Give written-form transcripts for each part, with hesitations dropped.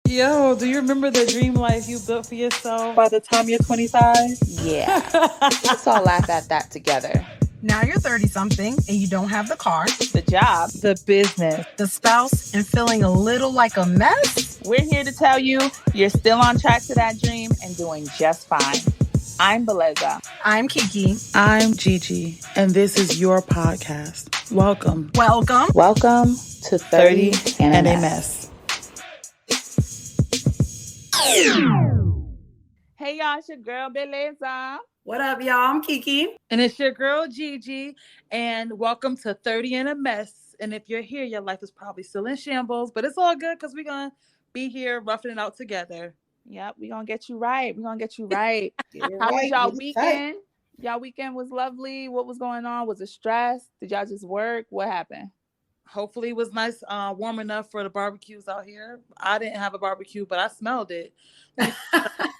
Yo, do you remember the dream life you built for yourself by the time you're 25? Yeah. Let's all laugh at that together. Now you're 30-something and you don't have the car, The job, The business, the spouse, and feeling a little like a mess? we're here to tell you you're still on track to that dream and doing just fine. I'm Beleza. I'm Kiki. I'm Gigi, and this is your podcast. Welcome. Welcome to 30 and a Mess. Hey y'all, it's your girl Beleza. What up, y'all? I'm Kiki. And it's your girl Gigi, and welcome to 30 and a Mess. And if you're here, your life is probably still in shambles, but it's all good because we're going to be here roughing it out together. Yep, we're going to get you right. How was y'all weekend? Y'all weekend was lovely. What was going on? Was it stress? Did y'all just work? What happened? Hopefully it was nice, warm enough for the barbecues out here. I didn't have a barbecue, but I smelled it.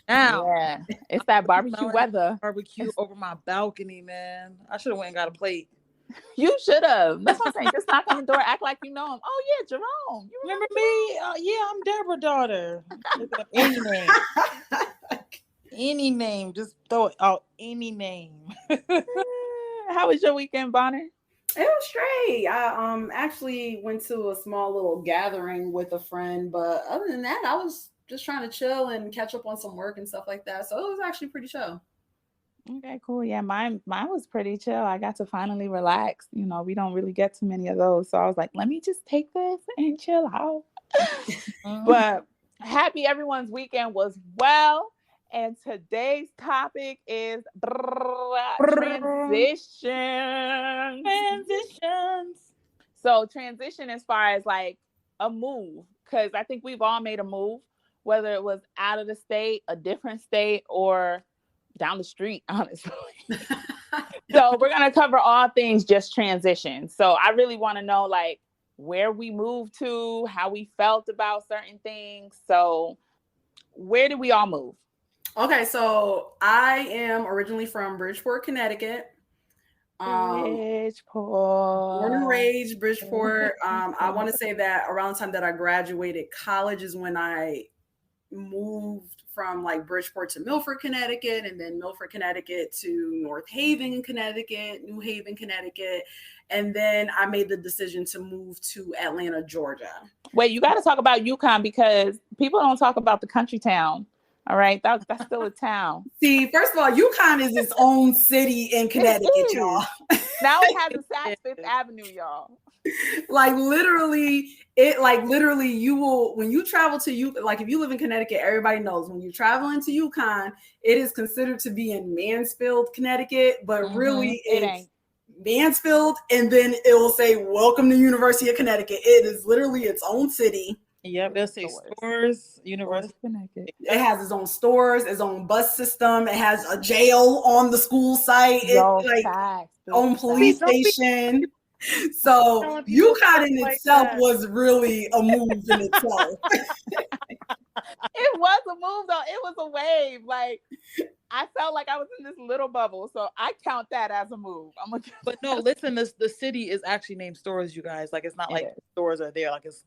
Now, yeah, it's that barbecue weather. Barbecue over my balcony, man. I should have went and got a plate. You should have. That's what I'm saying. Just knock on the door, act like you know him. Oh yeah, Jerome. You remember me? Yeah, I'm Deborah's daughter. Any name. Any name. Just throw it out. Any name. How was your weekend, Bonner? It was straight. I actually went to a small little gathering with a friend, but other than that, I was just trying to chill and catch up on some work and stuff like that. So it was actually pretty chill. Okay, cool. Yeah, mine was pretty chill. I got to finally relax. You know, we don't really get too many of those. So I was like, let me just take this and chill out. But happy everyone's weekend was well. And today's topic is transitions. So transition as far as like a move, because I think we've all made a move, whether it was out of the state, a different state, or down the street, honestly. So we're going to cover all things just transition. So I really want to know like where we moved to, how we felt about certain things. So where did we all move? Okay, so I am originally from Bridgeport, Connecticut. Bridgeport. Born and raised Bridgeport. I want to say that around the time that I graduated college is when I moved from like Bridgeport to Milford, Connecticut, and then Milford, Connecticut to North Haven, Connecticut, New Haven, Connecticut. And then I made the decision to move to Atlanta, Georgia. Wait, you got to talk about UConn because people don't talk about the country town. All right, that's still a town. See, first of all, UConn is its own city in Connecticut, y'all. Now it has a Saks Fifth Avenue, y'all. Literally, you will, when you travel to like if you live in Connecticut, everybody knows when you're traveling to UConn, it is considered to be in Mansfield, Connecticut, but really it's Mansfield, and then it will say, welcome to University of Connecticut. It is literally its own city. Yep, they'll say stores, University of Connecticut. It has its own stores, its own bus system. It has a jail on the school site. Own police station. So UConn in itself was really a move in itself. It was a move though. It was a wave. Like I felt like I was in this little bubble. So I count that as a move. But no, listen, the city is actually named Stores, you guys. Like it's not like stores are there. Like it's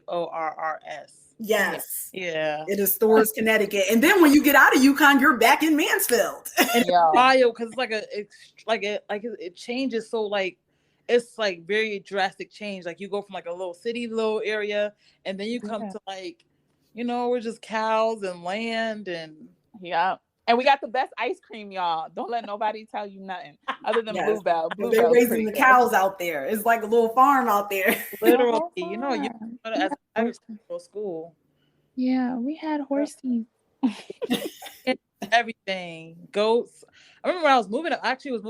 STORRS. Yes. Yeah. It is Stores, Connecticut. And then when you get out of UConn, you're back in Mansfield. And Ohio, because it changes so like it's like very drastic change. Like you go from like a little city, little area, and then you come to like, you know, we're just cows and land and and we got the best ice cream, y'all. Don't let nobody tell you nothing other than Bluebell. They're raising the cows out there. It's like a little farm out there. Literally, you know, as a school. Yeah, we had horses. Everything. Goats. I remember when I was moving up, to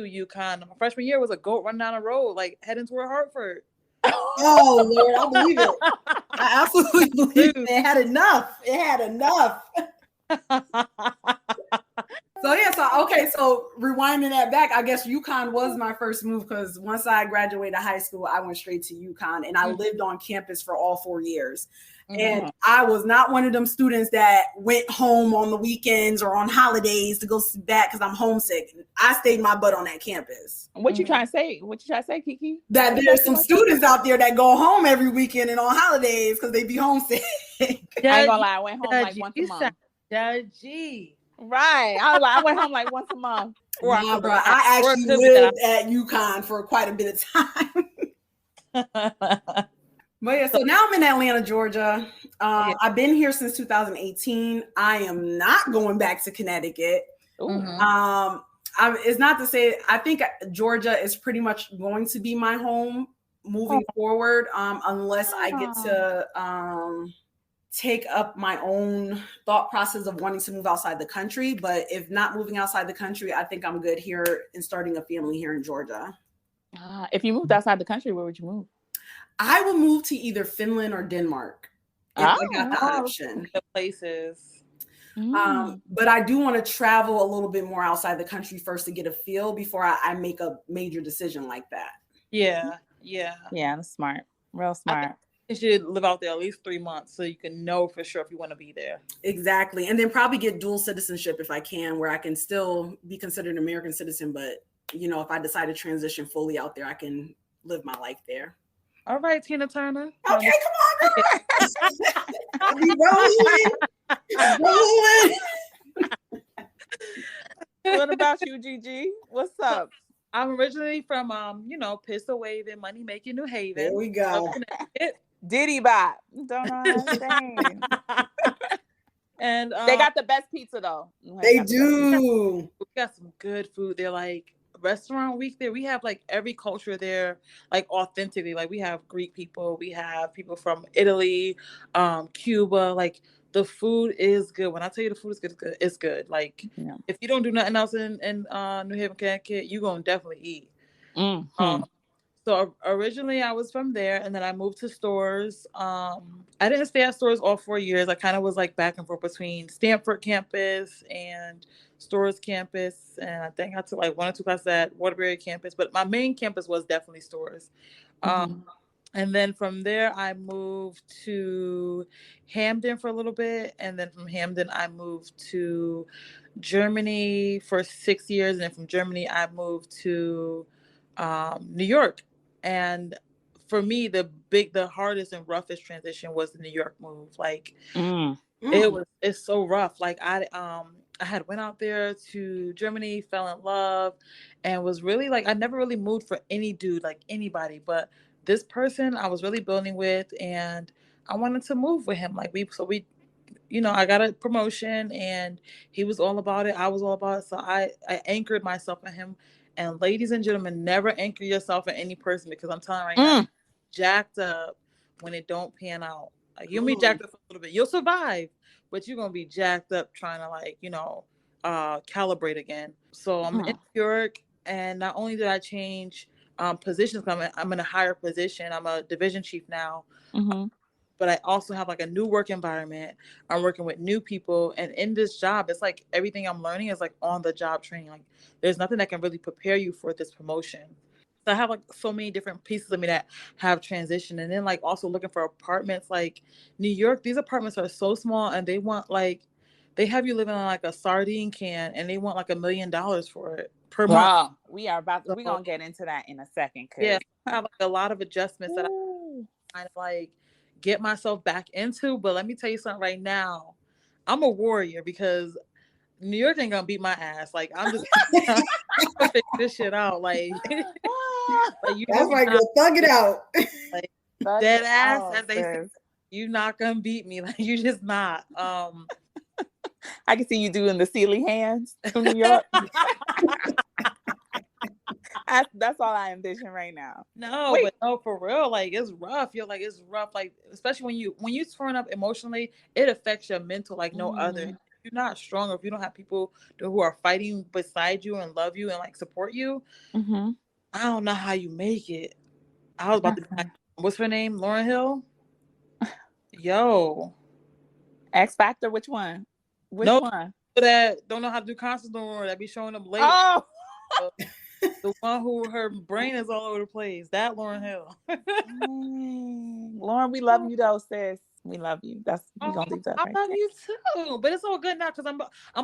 UConn. My freshman year was a goat running down the road, like heading toward Hartford. Oh Lord, I believe it. I absolutely believe it. It had enough. So rewinding that back, I guess UConn was my first move because once I graduated high school, I went straight to UConn and I lived on campus for all 4 years. And I was not one of them students that went home on the weekends or on holidays to go back because I'm homesick. I stayed my butt on that campus. What you trying to say? Kiki? That there's some students out there that go home every weekend and on holidays because they be homesick. I ain't gonna lie, I went home like once a month. Judgy. Right. I went home like once a month. Nah, bro, I actually lived at UConn for quite a bit of time. But yeah, so now I'm in Atlanta, Georgia. I've been here since 2018. I am not going back to Connecticut. It's not to say, I think Georgia is pretty much going to be my home moving forward, unless I get to take up my own thought process of wanting to move outside the country. But if not moving outside the country, I think I'm good here and starting a family here in Georgia. If you moved outside the country, where would you move? I would move to either Finland or Denmark if I got the option. The places. But I do want to travel a little bit more outside the country first to get a feel before I make a major decision like that. Yeah. That's smart. Real smart. You should live out there at least 3 months so you can know for sure if you want to be there. Exactly. And then probably get dual citizenship if I can, where I can still be considered an American citizen. But, if I decide to transition fully out there, I can live my life there. All right, Tina Turner. Okay, come on, girl. rolling. What about you, Gigi? What's up? I'm originally from, Pistol Waving, Money Making, New Haven. There we go. Diddy Bop. Don't know how to say. And they got the best pizza though. They do. We got some good food. They're like restaurant week there. We have like every culture there, like authentically. Like we have Greek people, we have people from Italy, Cuba. Like the food is good. When I tell you the food is good, it's good. Like if you don't do nothing else in New Haven, Connecticut, you're gonna definitely eat. So originally I was from there, and then I moved to Stores. I didn't stay at Stores all 4 years. I kind of was like back and forth between Stanford campus and Stores campus, and I think I took like 1 or 2 classes at Waterbury campus, but my main campus was definitely Stores. And then from there I moved to Hamden for a little bit, and then from Hamden I moved to Germany for 6 years, and then from Germany I moved to New York. And for me, the hardest and roughest transition was the New York move. Like it's so rough. Like I had went out there to Germany, fell in love, and was really like, I never really moved for any dude, like anybody, but this person I was really building with, and I wanted to move with him. Like we, I got a promotion and he was all about it. I was all about it. So I anchored myself in him. And ladies and gentlemen, never anchor yourself in any person, because I'm telling you right now, jacked up when it don't pan out. Like you'll be jacked up for a little bit. You'll survive, but you're going to be jacked up trying to calibrate again. So I'm in New York, and not only did I change positions, I'm in a higher position. I'm a division chief now. But I also have like a new work environment. I'm working with new people. And in this job, it's like everything I'm learning is like on the job training. Like there's nothing that can really prepare you for this promotion. So I have like so many different pieces of me that have transitioned. And then like also looking for apartments, like New York, these apartments are so small, and they want they have you living on like a sardine can, and they want like $1 million for it per month. We're going to get into that in a second. Yeah, I have like a lot of adjustments that I kind of like get myself back into. But let me tell you something right now, I'm a warrior, because New York ain't gonna beat my ass. Like I'm just gonna figure this shit out. Like you that's right, go thug it out. Like dead ass, as they say, you're not gonna beat me. Like you just not. I can see you doing the Sealy hands from New York. That's all I envision right now. But no, for real, like it's rough. It's rough. Like especially when you turn up emotionally, it affects your mental like no other. If you're not strong, or if you don't have people who are fighting beside you and love you and like support you, I don't know how you make it. I was about to be like, what's her name? Lauryn Hill? Yo. X Factor, which one? Which one? That don't know how to do concerts no more, that be showing up late. The one who her brain is all over the place. That Lauryn Hill. Lauren, we love you though, sis. We love you. We gonna leave that. I love you too. But it's all good now, because I'm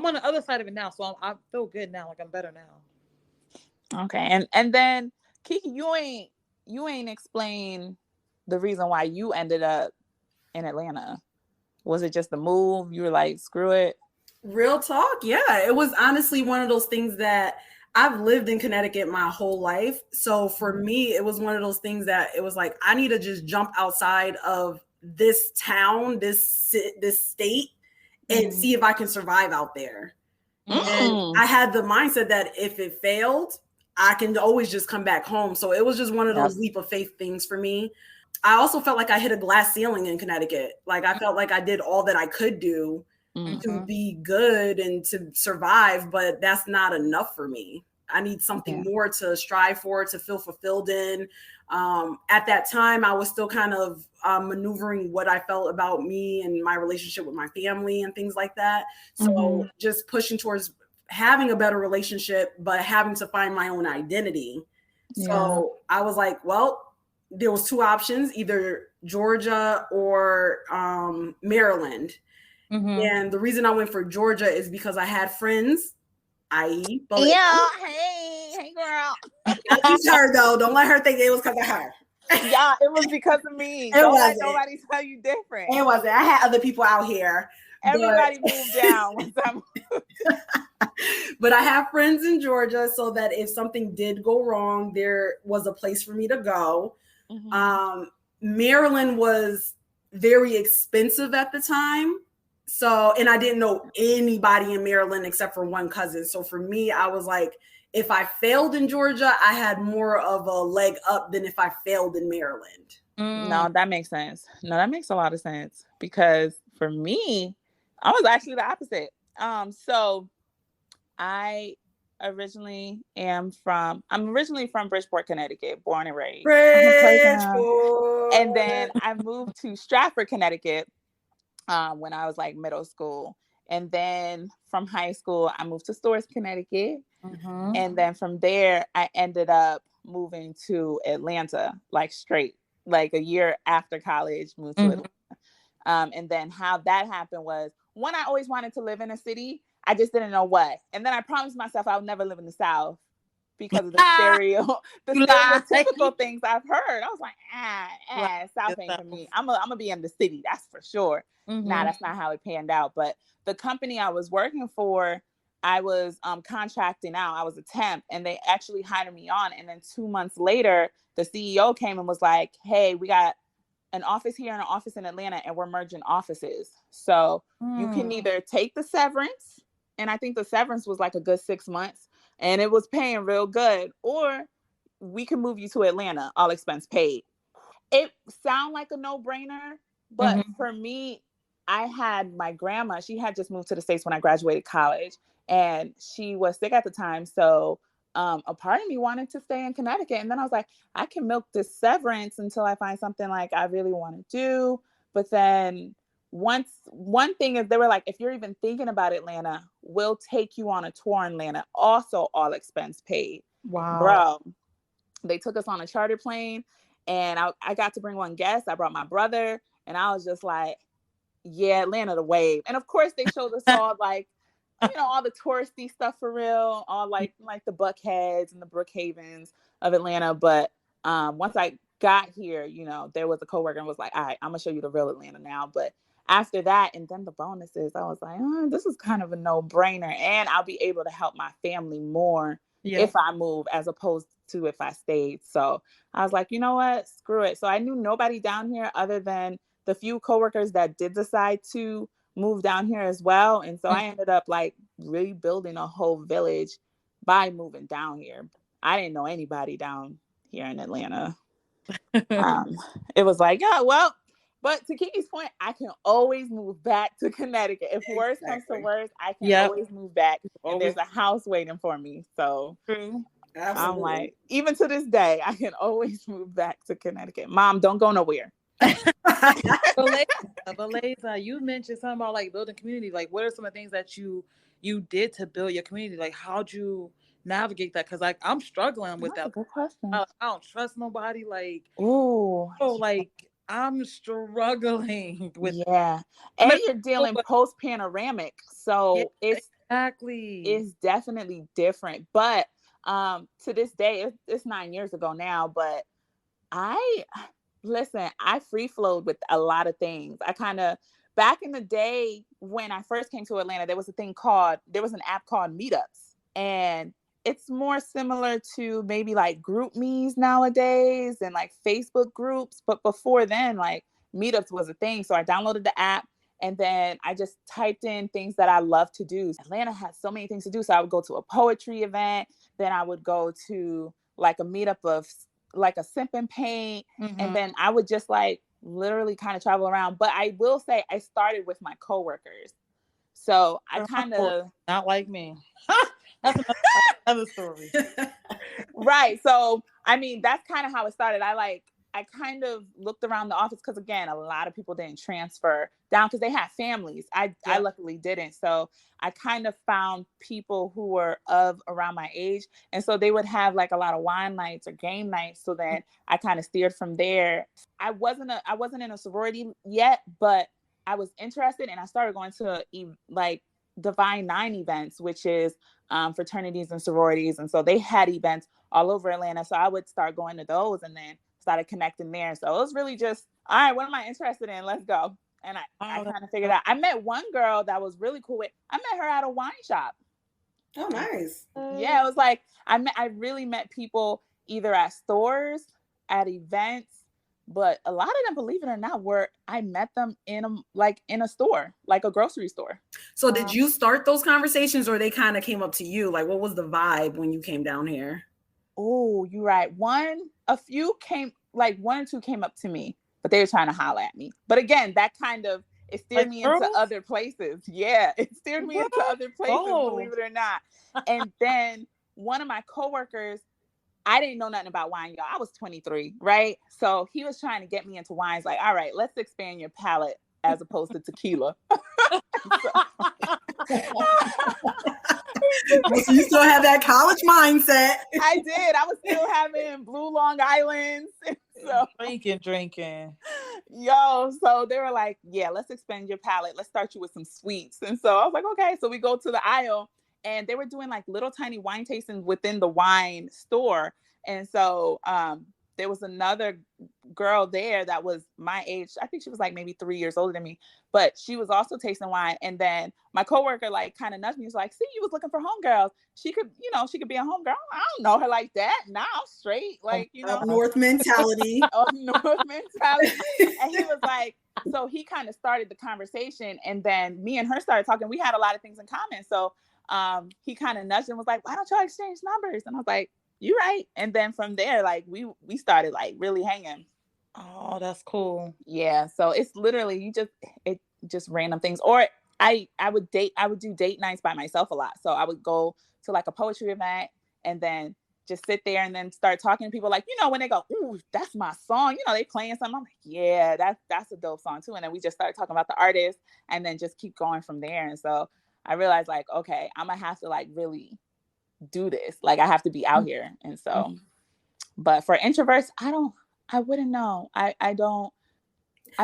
on the other side of it now. So I feel good now. Like I'm better now. Okay. And then Kiki, you ain't explain the reason why you ended up in Atlanta. Was it just the move? You were like, screw it. Real talk. Yeah. It was honestly one of those things that I've lived in Connecticut my whole life. So for me, it was one of those things that it was like, I need to just jump outside of this town, this state, and see if I can survive out there. And I had the mindset that if it failed, I can always just come back home. So it was just one of those leap of faith things for me. I also felt like I hit a glass ceiling in Connecticut. Like I felt like I did all that I could do to be good and to survive, but that's not enough for me. I need something more to strive for, to feel fulfilled in. At that time, I was still kind of maneuvering what I felt about me and my relationship with my family and things like that. So just pushing towards having a better relationship, but having to find my own identity. So I was like, well, there was two options, either Georgia or Maryland. And the reason I went for Georgia is because I had friends, i.e. Hey girl. Not just her though. Don't let her think it was because of her. Yeah, it was because of me. Don't let nobody tell you different. It wasn't. I had other people out here. Everybody moved down once I moved. But I have friends in Georgia so that if something did go wrong, there was a place for me to go. Maryland was very expensive at the time. So, and I didn't know anybody in Maryland except for one cousin. So for me, I was like, if I failed in Georgia, I had more of a leg up than if I failed in Maryland. No, that makes sense. No, that makes a lot of sense because for me, I was actually the opposite. So I'm originally from Bridgeport, Connecticut, born and raised. Bridgeport. And then I moved to Stratford, Connecticut when I was like middle school. And then from high school, I moved to Storrs, Connecticut. And then from there, I ended up moving to Atlanta, like straight, like a year after college, moved to Atlanta. And then how that happened was, one, I always wanted to live in a city. I just didn't know what. And then I promised myself I would never live in the South because of the stereotypical things I've heard. I was like, South ain't for me. I'm gonna be in the city, that's for sure. Nah, that's not how it panned out. But the company I was working for, I was contracting out. I was a temp, and they actually hired me on. And then 2 months later, the CEO came and was like, "Hey, we got an office here and an office in Atlanta, and we're merging offices. So you can either take the severance, and I think the severance was like a good 6 months, and it was paying real good, or we can move you to Atlanta, all expense paid." It sounded like a no-brainer, but for me, I had my grandma. She had just moved to the States when I graduated college, and she was sick at the time. So a part of me wanted to stay in Connecticut. And then I was like, I can milk this severance until I find something like I really want to do. But then one thing is, they were like, if you're even thinking about Atlanta, we'll take you on a tour in Atlanta, also all expense paid. Wow. Bro, they took us on a charter plane, and I got to bring one guest. I brought my brother, and I was just like, yeah, Atlanta the wave. And of course they showed us all like, all the touristy stuff for real, all like the Buckheads and the Brookhavens of Atlanta. But once I got here, there was a coworker and was like, all right, I'm gonna show you the real Atlanta now. But after that, and then the bonuses, I was like, this is kind of a no-brainer, and I'll be able to help my family more if I move as opposed to if I stayed. So I was like, you know what, screw it. So I knew nobody down here other than the few coworkers that did decide to move down here as well. And so I ended up like really building a whole village by moving down here. I didn't know anybody down here in Atlanta. It was like, well, but to Kiki's point, I can always move back to Connecticut. If worse comes to worse, I can always move back, and there's a house waiting for me. So I'm like, even to this day, I can always move back to Connecticut. Mom, don't go nowhere. But Liza, you mentioned something about like building community. Like, what are some of the things that you did to build your community? Like, how'd you navigate that? Because like I'm struggling with that. Good question. I don't trust nobody. Like, like I'm struggling with. Yeah, and you're dealing post panoramic, so it's definitely different. But to this day, it's 9 years ago now. But I free flowed with a lot of things. I kind of back in the day when I first came to Atlanta, there was an app called Meetups, and it's more similar to maybe like group me's nowadays and like Facebook groups. But before then, like Meetups was a thing. So I downloaded the app and then I just typed in things that I love to do. Atlanta has so many things to do. So I would go to a poetry event. Then I would go to like a meetup of like a sip and paint. And then I would just like literally kind of travel around. But I will say I started with my coworkers. So I kind of not like me. That's another story. Right. So, I mean, that's kind of how it started. I kind of looked around the office because, again, a lot of people didn't transfer down because they had families. I luckily didn't. So I kind of found people who were of around my age. And so they would have like a lot of wine nights or game nights. So then I kind of steered from there. I wasn't in a sorority yet, but I was interested and I started going to like Divine Nine events, which is fraternities and sororities. And so they had events all over Atlanta. So I would start going to those and then started connecting there. So it was really just, all right, what am I interested in? Let's go. And I kind of figured out. I met one girl that was really cool with. I met her at a wine shop. Oh, nice. Yeah, it was like I really met people either at stores, at events, but a lot of them, believe it or not, I met them in a store, like a grocery store. So did you start those conversations or they kind of came up to you? Like, what was the vibe when you came down here? Oh, you're right. One or two came up to me, but they were trying to holler at me. But again, that kind of, it steered me into other places. Yeah, it steered me into other places, believe it or not. And then one of my coworkers, I didn't know nothing about wine, y'all. I was 23, right? So he was trying to get me into wines. Like, all right, let's expand your palate as opposed to tequila. So you still have that college mindset. I did. I was still having Blue Long Islands. So drinking. Yo, so they were like, yeah, let's expand your palate. Let's start you with some sweets. And so I was like, okay. So we go to the aisle and they were doing like little tiny wine tastings within the wine store. And so there was another girl there that was my age. I think she was like maybe 3 years older than me, but she was also tasting wine. And then my coworker like kind of nudged me. He was like, see, you was looking for homegirls. She could be a homegirl. I don't know her like that. Nah, I'm straight. Like, North mentality. North mentality. And he was like, so he kind of started the conversation. And then me and her started talking. We had a lot of things in common. So he kind of nudged and was like, why don't y'all exchange numbers? And I was like, you're right. And then from there, like we started like really hanging. Oh, that's cool. Yeah. So it's literally just random things. Or I would do date nights by myself a lot. So I would go to like a poetry event and then just sit there and then start talking to people like, when they go, ooh, that's my song, they playing something. I'm like, yeah, that's a dope song too. And then we just started talking about the artist and then just keep going from there. And so I realized like, okay, I'm gonna have to like really do this. Like I have to be out here. And so, but for introverts, I wouldn't know. I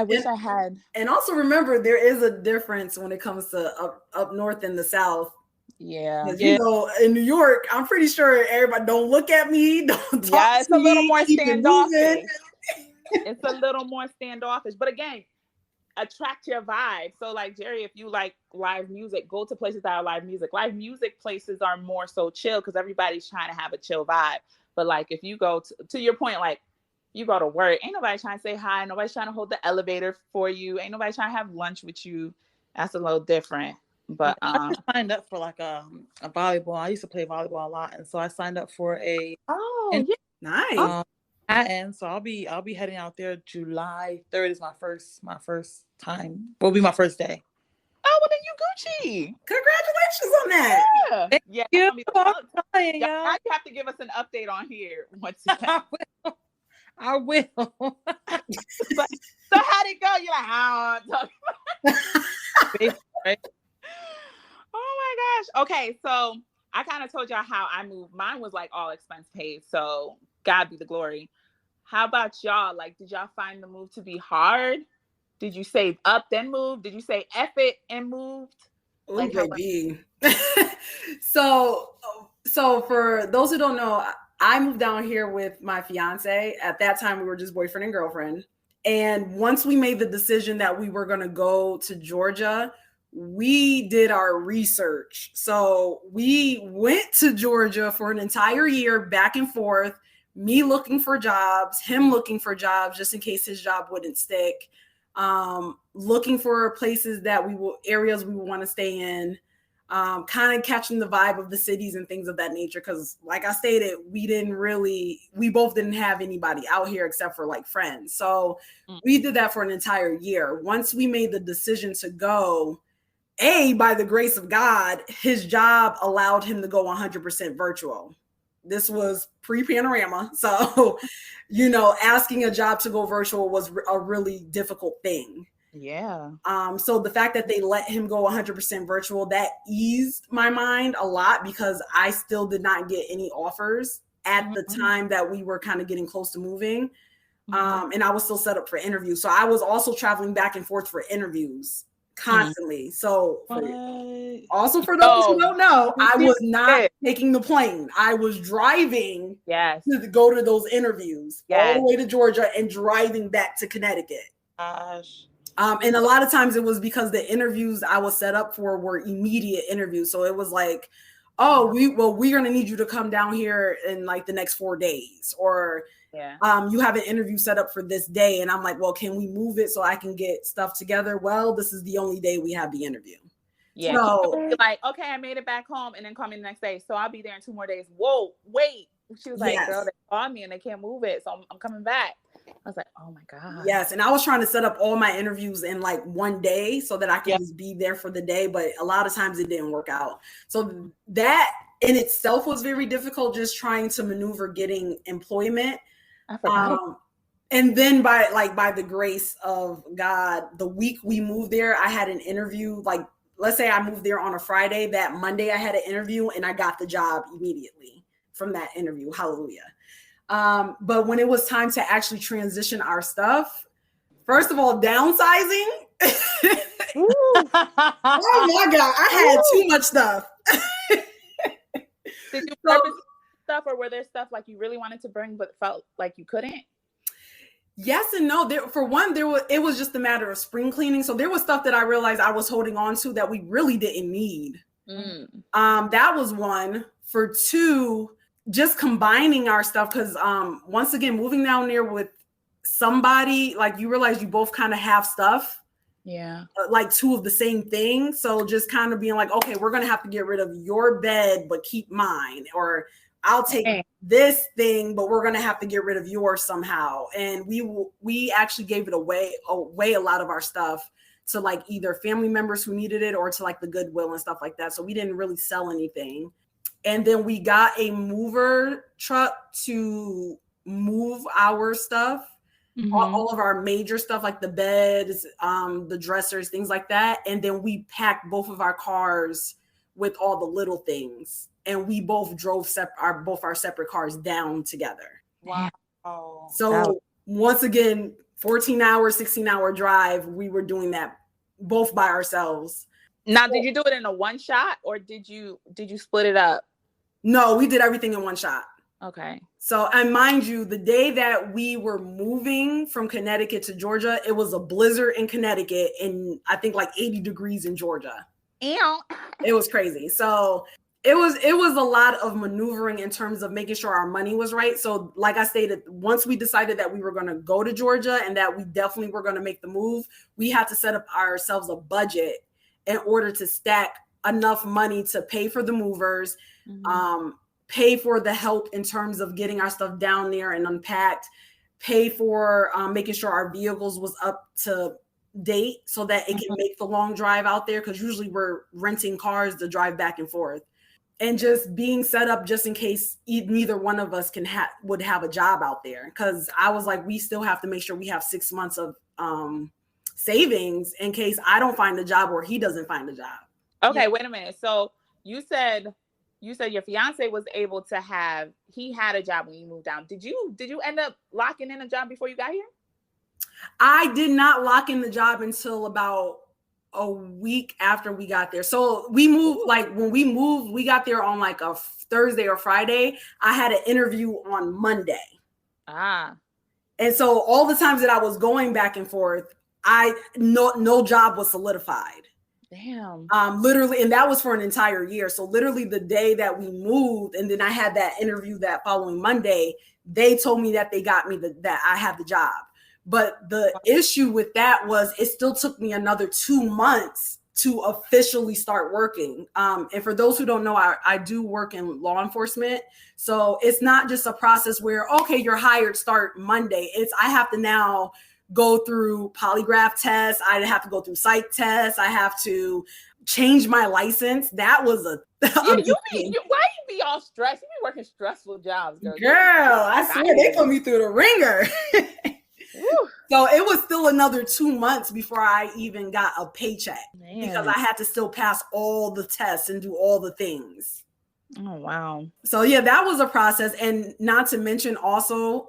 wish I had. And also remember, there is a difference when it comes to up north and the south. Yeah. You know, in New York, I'm pretty sure everybody don't look at me. Don't talk yeah, it's to a little me, more keep it standoffish. moving. It's a little more standoffish. But again, attract your vibe. So like Jerry, if you like live music, go to places that are live music. Live music places are more so chill because everybody's trying to have a chill vibe. But like if you go to your point, like you go to work, ain't nobody trying to say hi, nobody's trying to hold the elevator for you, ain't nobody trying to have lunch with you. That's a little different. But I signed up for like a volleyball. I used to play volleyball a lot, and so I signed up for a nice. And so I'll be heading out there July 3rd is my first time. Will be my first day. Oh, well then you Gucci. Congratulations on that. Yeah. Thank yeah. you. Now you have to give us an update on here once you I will. So how'd it go? You're like, I don't talk about Oh my gosh. Okay, so I kind of told y'all how I moved. Mine was like all expense paid, so God be the glory. How about y'all? Like, did y'all find the move to be hard? Did you save up then move? Did you say F it and moved? Ooh, like baby. So for those who don't know, I moved down here with my fiance. At that time, we were just boyfriend and girlfriend. And once we made the decision that we were going to go to Georgia, we did our research. So we went to Georgia for an entire year, back and forth, me looking for jobs, him looking for jobs just in case his job wouldn't stick, looking for places that areas we would want to stay in, kind of catching the vibe of the cities and things of that nature. Because like I stated, we both didn't have anybody out here except for like friends. So we did that for an entire year. Once we made the decision to go, by the grace of God, his job allowed him to go 100% virtual. This was pre-Panorama. So, asking a job to go virtual was a really difficult thing. Yeah. So the fact that they let him go 100% virtual, that eased my mind a lot, because I still did not get any offers at the time that we were kind of getting close to moving. And I was still set up for interviews. So I was also traveling back and forth for intervers constantly. So also for those who don't know, I was not taking the plane. I was driving to go to those interviews all the way to Georgia and driving back to Connecticut. Gosh. And a lot of times it was because the interviews I was set up for were immediate interviews. So it was like, we're going to need you to come down here in like the next 4 days, or you have an interview set up for this day. And I'm like, well, can we move it so I can get stuff together? Well, this is the only day we have the interview. Yeah. So, like, okay, I made it back home, and then call me the next day. So I'll be there in 2 more days. Whoa, wait. She was like, girl, they called me and they can't move it. So I'm coming back. I was like, oh my God. Yes. And I was trying to set up all my interviews in like 1 day so that I could just be there for the day. But a lot of times it didn't work out. So that in itself was very difficult, just trying to maneuver getting employment. I forgot. And then by the grace of God, the week we moved there, I had an interview. Like, let's say I moved there on a Friday, that Monday I had an interview and I got the job immediately from that interview. Hallelujah. But when it was time to actually transition our stuff, first of all, downsizing. Oh my God, I had too much stuff. Did you purpose stuff, or were there stuff like you really wanted to bring but felt like you couldn't? Yes and no. It was just a matter of spring cleaning. So there was stuff that I realized I was holding on to that we really didn't need. That was one. For two, just combining our stuff, because once again, moving down there with somebody, like, you realize you both kind of have stuff, like 2 of the same thing. So just kind of being like, okay, we're gonna have to get rid of your bed but keep mine, or I'll take this thing but we're gonna have to get rid of yours somehow. And we actually gave it away a lot of our stuff to like either family members who needed it or to like the Goodwill and stuff like that. So we didn't really sell anything. And then we got a mover truck to move our stuff, all of our major stuff, like the beds, the dressers, things like that. And then we packed both of our cars with all the little things. And we both drove both our separate cars down together. Wow. So once again, 14-hour, 16-hour drive, we were doing that both by ourselves. Now, did you do it in a one shot, or did you split it up? No, we did everything in one shot. Okay. So, and mind you, the day that we were moving from Connecticut to Georgia, it was a blizzard in Connecticut and I think like 80 degrees in Georgia. Ew. It was crazy. So it was a lot of maneuvering in terms of making sure our money was right. So like I stated, once we decided that we were going to go to Georgia and that we definitely were going to make the move, we had to set up ourselves a budget in order to stack enough money to pay for the movers, pay for the help in terms of getting our stuff down there and unpacked, pay for making sure our vehicles was up to date so that it can make the long drive out there, because usually we're renting cars to drive back and forth, and just being set up just in case neither one of us would have a job out there. Because I was like, we still have to make sure we have 6 months of savings in case I don't find a job or he doesn't find a job. Okay, wait a minute. So you said your fiance was able to he had a job when you moved down. Did you end up locking in a job before you got here? I did not lock in the job until about a week after we got there. So we moved, like when we moved, we got there on like a Thursday or Friday. I had an interview on Monday. And so all the times that I was going back and forth, no job was solidified. Damn. Literally, and that was for an entire year. So literally the day that we moved, and then I had that interview that following Monday, they told me that they got me that I have the job. But the issue with that was it still took me another 2 months to officially start working. And for those who don't know, I do work in law enforcement. So it's not just a process where, okay, you're hired, start Monday. I have to now go through polygraph tests. I have to go through psych tests. I have to change my license. That was why you be all stressed? You be working stressful jobs, girl. I swear they put me through the ringer. So it was still another 2 months before I even got a paycheck, because I had to still pass all the tests and do all the things. Oh, wow. So yeah, that was a process. And not to mention also,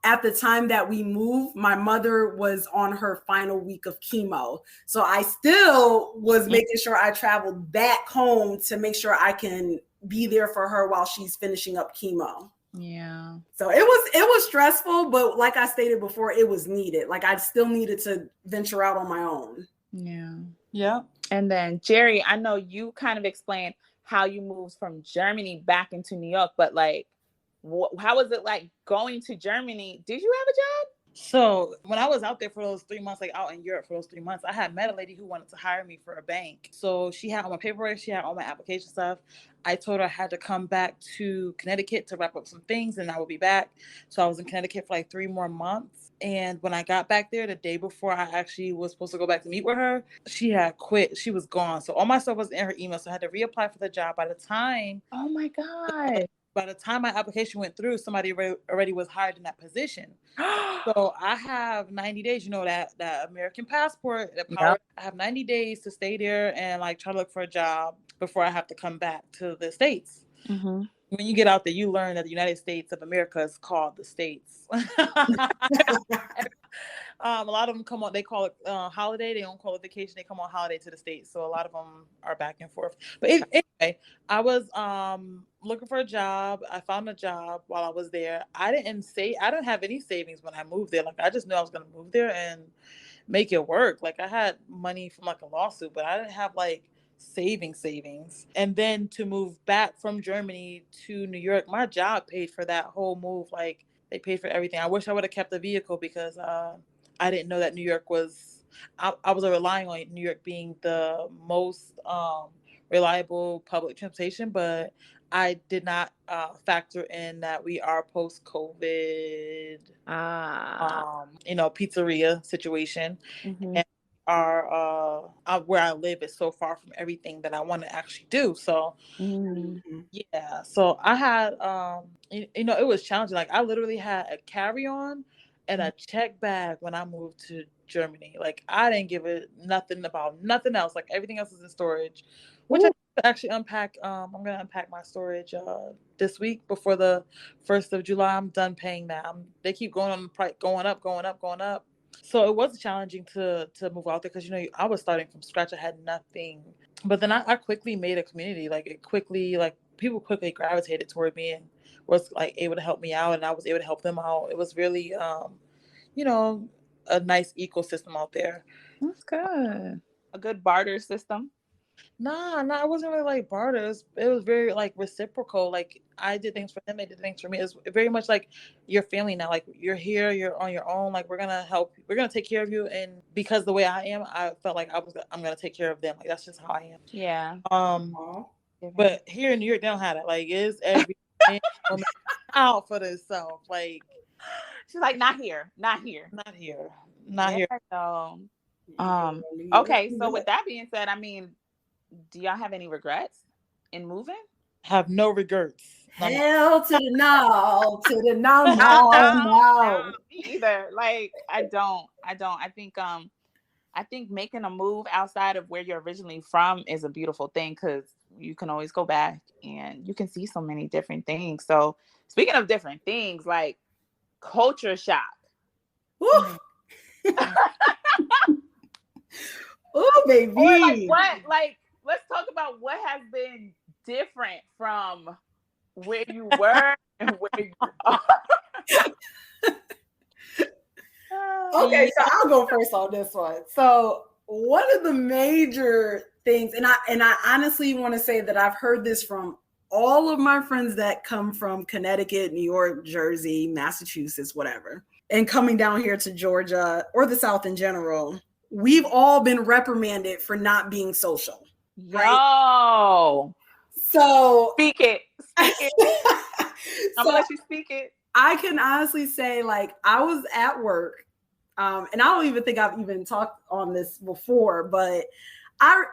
at the time that we moved, my mother was on her final week of chemo. So I still was making sure I traveled back home to make sure I can be there for her while she's finishing up chemo. Yeah. So it was stressful, but like I stated before, it was needed. Like I still needed to venture out on my own. Yeah. Yeah. And then Jerry, I know you kind of explained how you moved from Germany back into New York, but like, how was it like going to Germany? Did you have a job? So when I was out there for those 3 months, like out in Europe for those 3 months, I had met a lady who wanted to hire me for a bank. So she had all my paperwork, she had all my application stuff. I told her I had to come back to Connecticut to wrap up some things and I would be back. So I was in Connecticut for like 3 more months. And when I got back there, the day before I actually was supposed to go back to meet with her, she had quit. She was gone. So all my stuff was in her email. So I had to reapply for the job. By the time Oh my God. by the time my application went through, somebody already was hired in that position. So I have 90 days, you know, that American passport, that power. Yep. I have 90 days to stay there and like try to look for a job before I have to come back to the States. Mm-hmm. When you get out there, you learn that the United States of America is called the States. A lot of them come on, they call it holiday. They don't call it vacation. They come on holiday to the States. So a lot of them are back and forth. But anyway, I was looking for a job. I found a job while I was there. I didn't have any savings when I moved there. Like I just knew I was going to move there and make it work. Like I had money from like a lawsuit, but I didn't have like savings. And then to move back from Germany to New York, my job paid for that whole move. Like they paid for everything. I wish I would have kept the vehicle because I didn't know that New York was, I was relying on New York being the most reliable public transportation, but I did not factor in that we are post-COVID, pizzeria situation. Mm-hmm. And where I live is so far from everything that I want to actually do. So yeah, so I had it was challenging. Like I literally had a carry-on and a check bag when I moved to Germany. Like I didn't give it nothing about nothing else. Like everything else is in storage, which I actually unpack. I'm gonna unpack my storage this week before the 1st of July. I'm done paying that. They keep going on the price, going up. So it was challenging to move out there because I was starting from scratch. I had nothing, but then I quickly made a community. People quickly gravitated toward me and was like able to help me out, and I was able to help them out. It was really, a nice ecosystem out there. That's good. A good barter system. Nah, it wasn't really like barters. It was very like reciprocal. Like I did things for them, they did things for me. It's very much like your family now. Like you're here, you're on your own. Like we're gonna help, we're gonna take care of you. And because the way I am, I felt like I'm gonna take care of them. Like that's just how I am. Yeah. But here in New York, they don't have that. Like it's every woman out for themselves. Like she's like, not here. So, okay. So with that being said, I mean, do y'all have any regrets in moving? Have no regrets. Hell to the no, to the no. Either. Like I don't. I think making a move outside of where you're originally from is a beautiful thing because you can always go back and you can see so many different things. So speaking of different things, like culture shock. Oh, baby. Or like what? Like let's talk about what has been different from where you were and where you are. Okay, so I'll go first on this one. So one of the major things, and I honestly want to say that I've heard this from all of my friends that come from Connecticut, New York, Jersey, Massachusetts, whatever, and coming down here to Georgia or the South in general, we've all been reprimanded for not being social. Right? Yo. So Speak it. Speak it. I'm gonna let you speak it. I can honestly say, like, I was at work, and I don't even think I've even talked on this before, but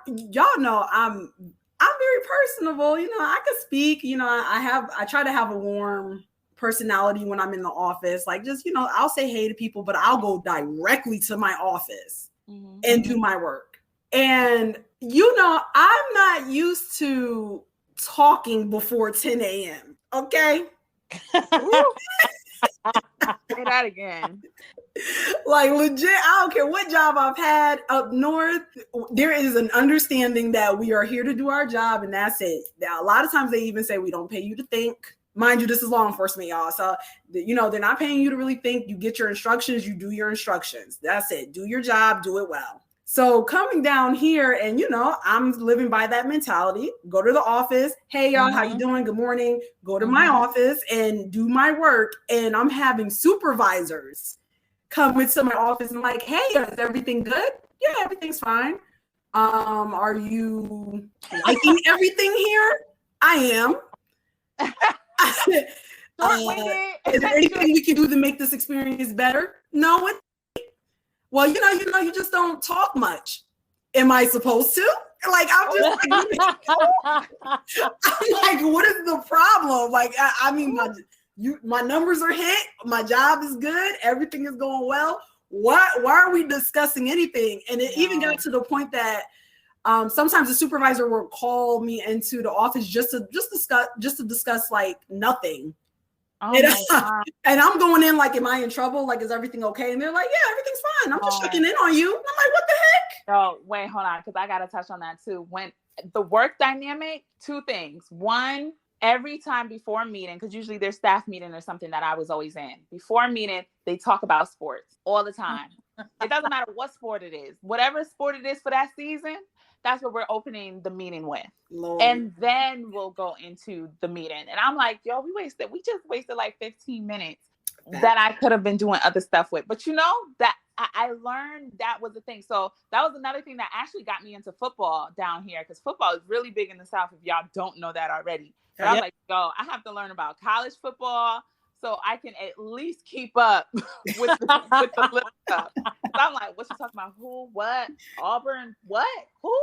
y'all know I'm very personable. You know, I can speak. You know, I try to have a warm personality when I'm in the office. Like, just, you know, I'll say hey to people, but I'll go directly to my office and do my work. And you know, I'm not used to talking before 10 a.m. Okay. Say that again. Like, legit, I don't care what job I've had up north. There is an understanding that we are here to do our job, and that's it. Now, a lot of times they even say we don't pay you to think. Mind you, this is law enforcement, y'all. So, you know, they're not paying you to really think. You get your instructions, you do your instructions. That's it. Do your job, do it well. So coming down here, and, you know, I'm living by that mentality. Go to the office. Hey, y'all, how you doing? Good morning. Go to my office and do my work. And I'm having supervisors come into my office and like, hey, is everything good? Yeah, everything's fine. Are you liking everything here? I am. Is there anything we can do to make this experience better? No. Well, you know, you just don't talk much. Am I supposed to? Like, I'm just like, I'm like, what is the problem? Like, I mean, my numbers are hit. My job is good. Everything is going well. Why are we discussing anything? And it even got to the point that sometimes the supervisor will call me into the office just to discuss like nothing. And I'm going in like, am I in trouble? Like, is everything okay? And they're like, yeah, everything's fine. I'm just checking in on you. I'm like, what the heck? Oh, wait, hold on, because I got to touch on that too. When the work dynamic, two things. One, every time before a meeting, because usually there's staff meeting or something that I was always in. Before a meeting, they talk about sports all the time. It doesn't matter what sport it is. Whatever sport it is for that season, that's what we're opening the meeting with. Lord. And then we'll go into the meeting. And I'm like, yo, we just wasted like 15 minutes that I could have been doing other stuff with. But you know, that I learned that was the thing. So that was another thing that actually got me into football down here, because football is really big in the South if y'all don't know that already. But I was like, yo, I have to learn about college football so I can at least keep up with the little stuff. So I'm like, what you talking about? Who? What? Auburn? What? Who?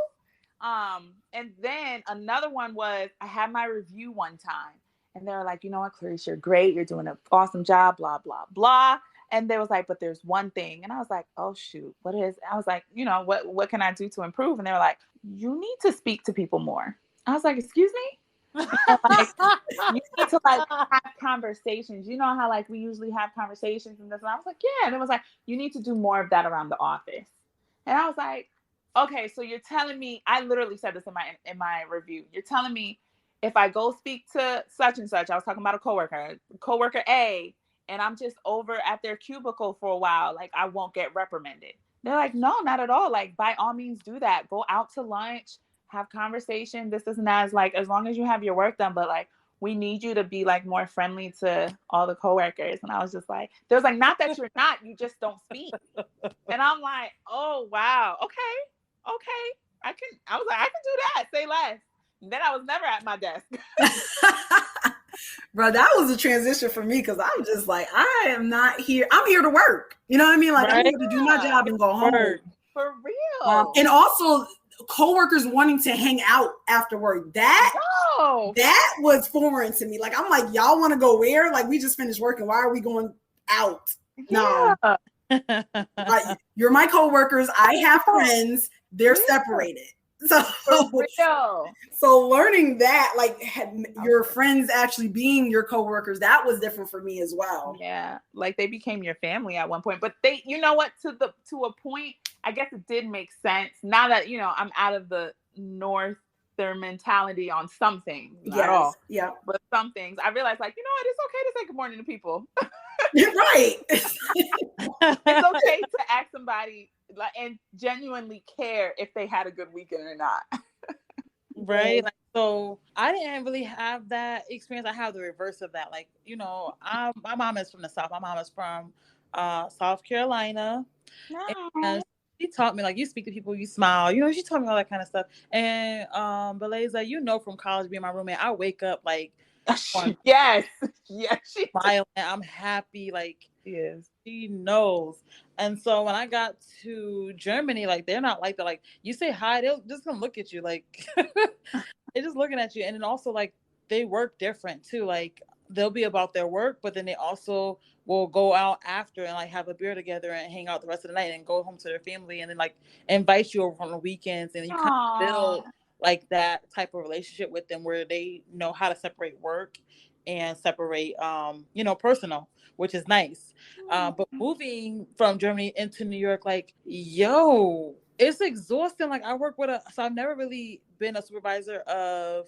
And then another one was, I had my review one time, and they were like, you know what, Clarice, you're great. You're doing an awesome job, blah, blah, blah. And they was like, but there's one thing. And I was like, oh, shoot, what is? I was like, you know, what can I do to improve? And they were like, you need to speak to people more. I was like, excuse me? Like, you need to like have conversations. You know how like we usually have conversations and this, and I was like, yeah. And it was like, you need to do more of that around the office. And I was like, okay, so you're telling me, I literally said this in my review. You're telling me if I go speak to such and such, I was talking about a coworker A, and I'm just over at their cubicle for a while, like I won't get reprimanded. They're like, no, not at all. Like, by all means do that. Go out to lunch, have conversation. This and that is like, as long as you have your work done, but like, we need you to be like more friendly to all the coworkers. And I was just like, there's like, not that you're not, you just don't speak. And I'm like, oh, wow. Okay. I was like, I can do that. Say less. And then I was never at my desk. Bro, that was a transition for me, because I'm just like, I am not here. I'm here to work. You know what I mean? Like, right? I'm here to do my job and go home. For real. And also coworkers wanting to hang out after work. That was foreign to me. Like, I'm like, y'all want to go where? Like, we just finished working. Why are we going out? No. Like, you're my coworkers. I have friends. They're separated. So learning that, like, your friends actually being your coworkers, that was different for me as well. Yeah, like they became your family at one point. But they, you know what, to a point, I guess it did make sense. Now that, you know, I'm out of the their mentality on some things, not all. Yeah. But some things, I realized, like, you know what, it's okay to say good morning to people. Right. It's okay to ask somebody like and genuinely care if they had a good weekend or not. Right. Like, so I didn't really have that experience. I have the reverse of that. Like, you know, my mom is from the South. My mom is from South Carolina. And she taught me, like, you speak to people, you smile, you know, she taught me all that kind of stuff. And Beleza, you know, from college being my roommate, I wake up like yes, she smiling. I'm happy, like, is. she knows. And so when I got to Germany, like, they're not like that. Like, you say hi, they'll just gonna look at you, like they're just looking at you. And then also, like, they work different too. Like, they'll be about their work, but then they also will go out after and like have a beer together and hang out the rest of the night and go home to their family and then like invite you over on the weekends, and you kind of build like that type of relationship with them where they know how to separate work and separate you know, personal, which is nice. But moving from Germany into New York, like, yo, it's exhausting. Like, I work with so I've never really been a supervisor of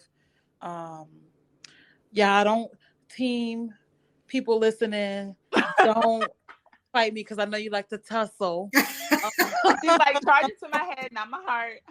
yeah, I don't team people listening, don't fight me because I know you like to tussle. She's like, charge it to my head, not my heart.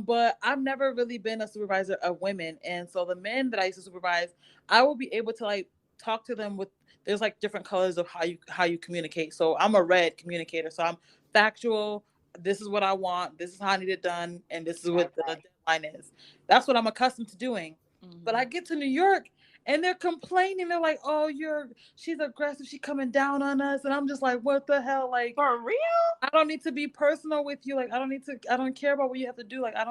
But I've never really been a supervisor of women. And so the men that I used to supervise, I will be able to like talk to them with, there's like different colors of how you communicate. So I'm a red communicator. So I'm factual. This is what I want. This is how I need it done. And this is what the deadline is. That's what I'm accustomed to doing. But I get to New York and they're complaining. They're like, oh, she's aggressive. She's coming down on us. And I'm just like, what the hell? Like, for real? I don't need to be personal with you. Like, I don't care about what you have to do. Like, I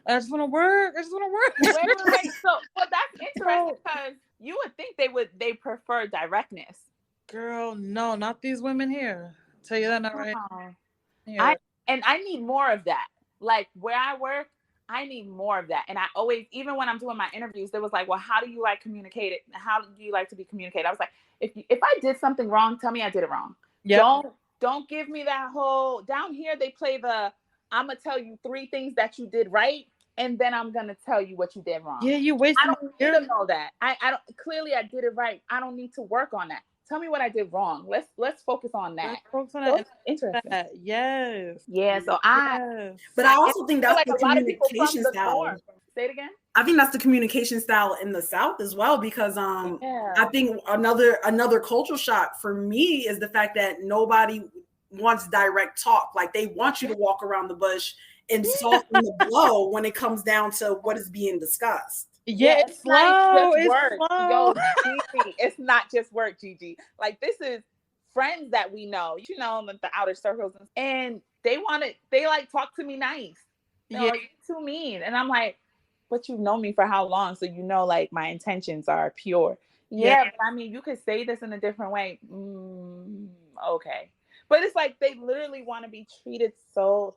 just want to work. I just want to work. Wait. So, well, that's interesting because you would think they prefer directness. Girl, no, not these women here. I'll tell you that not right. Yeah. I need more of that. Like where I work, I need more of that. And I always, even when I'm doing my interviews, there was like, well, how do you like communicate it? How do you like to be communicated? I was like, if I did something wrong, tell me I did it wrong. Yep. Don't give me that whole, down here they play I'm gonna tell you 3 things that you did right, and then I'm gonna tell you what you did wrong. Yeah, you wasted. I don't need to know that. I don't, clearly I did it right. I don't need to work on that. Tell me what I did wrong. Let's focus on that. Let's focus on that. Interesting. Yes. Yeah. So but I also think that's like the communication style. Say it again. I think that's the communication style in the South as well, because I think another cultural shock for me is the fact that nobody wants direct talk. Like, they want you to walk around the bush and soften the blow when it comes down to what is being discussed. Yeah, it's slow. It's work. Yo, Gigi, it's not just work, Gigi. Like, this is friends that we know, you know, like the outer circles, and they like talk to me nice. Yeah, like, too mean, and I'm like, but you've known me for how long? So you know, like, my intentions are pure. Yeah, but I mean, you could say this in a different way. Okay. But it's like they literally want to be treated so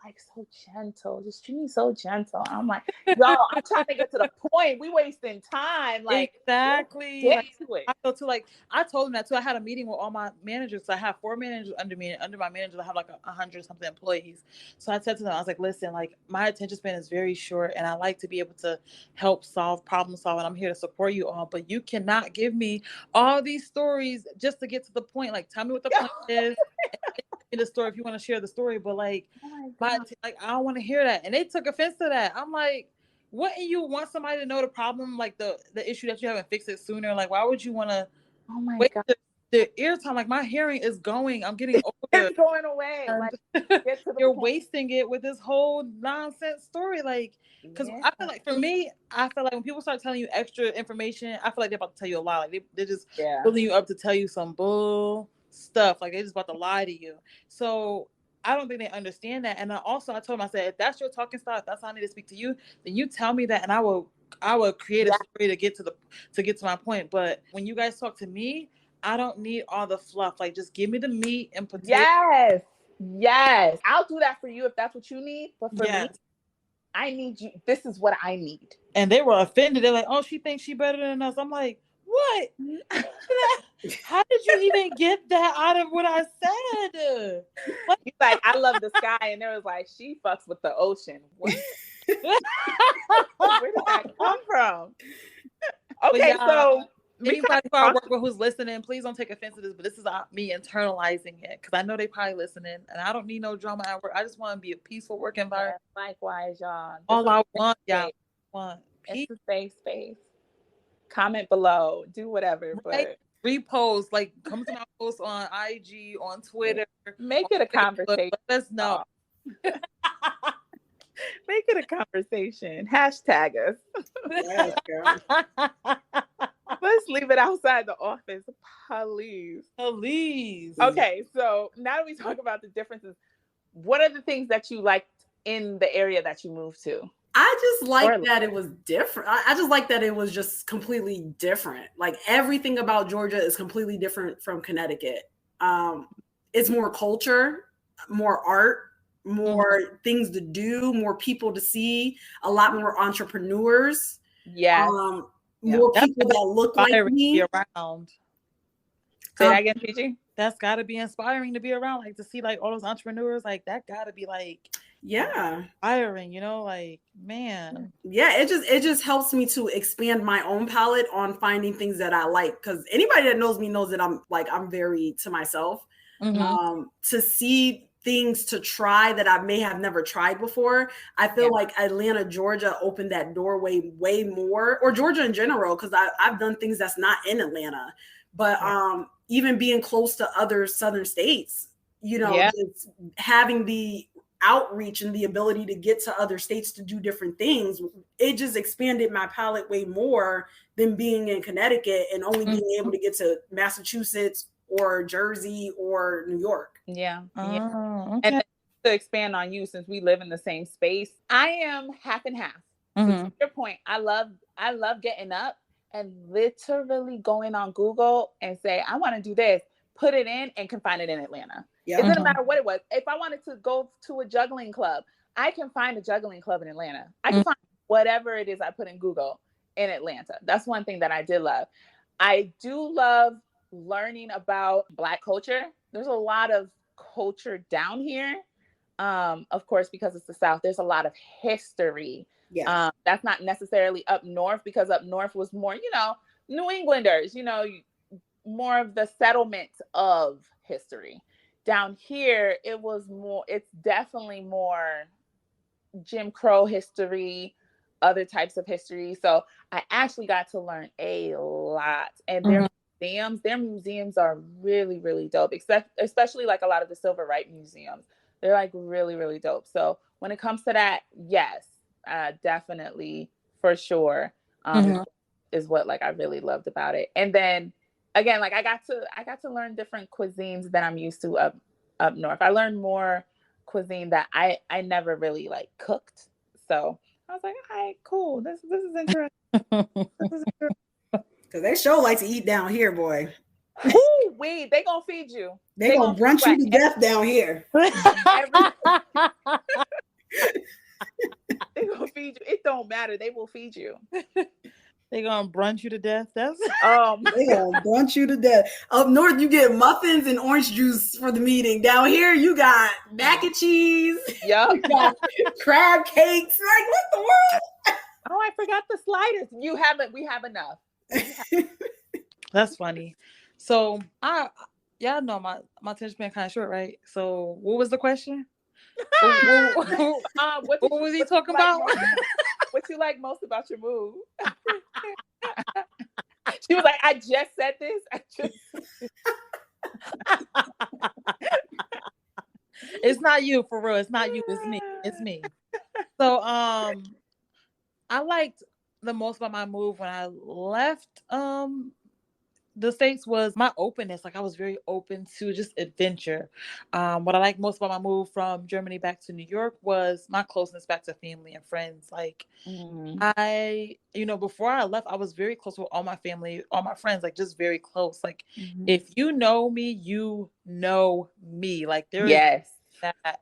gentle. Just treat me so gentle. I'm like, y'all, I'm trying to get to the point. We wasting time. Like, exactly. Get to it. I feel too. Like, I told them that too. I had a meeting with all my managers. So I have 4 managers under me. And under my managers, I have like 100 something employees. So I said to them, I was like, listen, like, my attention span is very short, and I like to be able to help problem solve. And I'm here to support you all. But you cannot give me all these stories just to get to the point. Like, tell me what the point is. In the story, if you want to share the story, but like, I don't want to hear that. And they took offense to that. I'm like, wouldn't you want somebody to know the problem, like the issue that you haven't fixed it sooner? Like, why would you want to wait the ear time? Like, my hearing is going. I'm getting older. It's going away. Like, you're wasting it with this whole nonsense story. Like, because I feel like, for me, I feel like when people start telling you extra information, I feel like they're about to tell you a lie. Like, they're just building you up to tell you some bull stuff. Like, they're just about to lie to you. So I don't think they understand that. And I told them, I said, if that's your talking style, if that's how I need to speak to you, then you tell me that, and I will create a story to get to my point. But when you guys talk to me, I don't need all the fluff. Like, just give me the meat and potatoes. Yes. I'll do that for you if that's what you need. But for me, I need you. This is what I need. And they were offended. They're like, oh, she thinks she's better than us. I'm like, what? How did you even get that out of what I said? He's like, I love the sky, and there was like, she fucks with the ocean. What? Where did that come from? Okay, so anybody who I work with who's listening, please don't take offense to this, but this is me internalizing it because I know they probably listening, and I don't need no drama at work. I just want to be a peaceful work environment. Likewise, y'all. All I want, y'all, it's a safe space. Comment below, do whatever, but repost, like come to my post on IG, on Twitter. Make it a conversation. Let us know. Make it a conversation. Hashtag us. Yes, girl. Let's leave it outside the office, please. Please. Okay, so now that we talk about the differences, what are the things that you liked in the area that you moved to? I just like that it was different. I just like that it was just completely different. Like everything about Georgia is completely different from Connecticut. It's more culture, more art, more things to do, more people to see, a lot more entrepreneurs. Yeah. More people that look like me. Around. Say that again, PG? That's got to be inspiring to be around, like to see like all those entrepreneurs, like that got to be like inspiring, you know, like man. Yeah, it just helps me to expand my own palette on finding things that I like, because anybody that knows me knows that I'm very to myself. To see things to try that I may have never tried before. I feel like Atlanta, Georgia opened that doorway way more, or Georgia in general, because I've done things that's not in Atlanta. But even being close to other southern states, you know, just having the outreach and the ability to get to other states to do different things, it just expanded my palette way more than being in Connecticut and only being able to get to Massachusetts or Jersey or New York. Yeah. Okay. And to expand on you, since we live in the same space, I am half and half. So to your point, I love getting up and literally going on Google and say, I want to do this, put it in, and can find it in Atlanta. It doesn't matter what it was. If I wanted to go to a juggling club, I can find a juggling club in Atlanta. I can find whatever it is I put in Google in Atlanta. That's one thing that I did love. I do love learning about Black culture. There's a lot of culture down here. Of course, because it's the South, there's a lot of history. Yeah. That's not necessarily up north, because up north was more, you know, New Englanders, you know, more of the settlement of history. Down here, it's definitely more Jim Crow history, other types of history. So I actually got to learn a lot. And their museums are really, really dope, especially like a lot of the Civil Rights museums. They're like really, really dope. So when it comes to that, yes, definitely, for sure, is what like I really loved about it. And then again, like I got to learn different cuisines that I'm used to up north. I learned more cuisine that I never really like cooked. So I was like, all right, cool. This is interesting. Because they sure like to eat down here, boy. Ooh, wait, they gonna feed you. They gonna brunch you to death down here. They gonna feed you. It don't matter. They will feed you. They gonna brunch you to death. That's they gonna brunch you to death. Up north, you get muffins and orange juice for the meeting. Down here, you got mac and cheese. Yep. You got crab cakes. Like, what the world? Oh, I forgot the sliders. We have enough. That's funny. So y'all know my attention span kind of short, right? So what was the question? What was he talking about? What you like most about your move? She was like, I just said this. It's not you, for real. It's not you. It's me. It's me. So I liked the most about my move when I left the States was my openness. Like I was very open to just adventure. What I like most about my move from Germany back to New York was my closeness back to family and friends. Like I, before I left, I was very close with all my family, all my friends, like just very close. Like if you know me, you know me. Like there is that.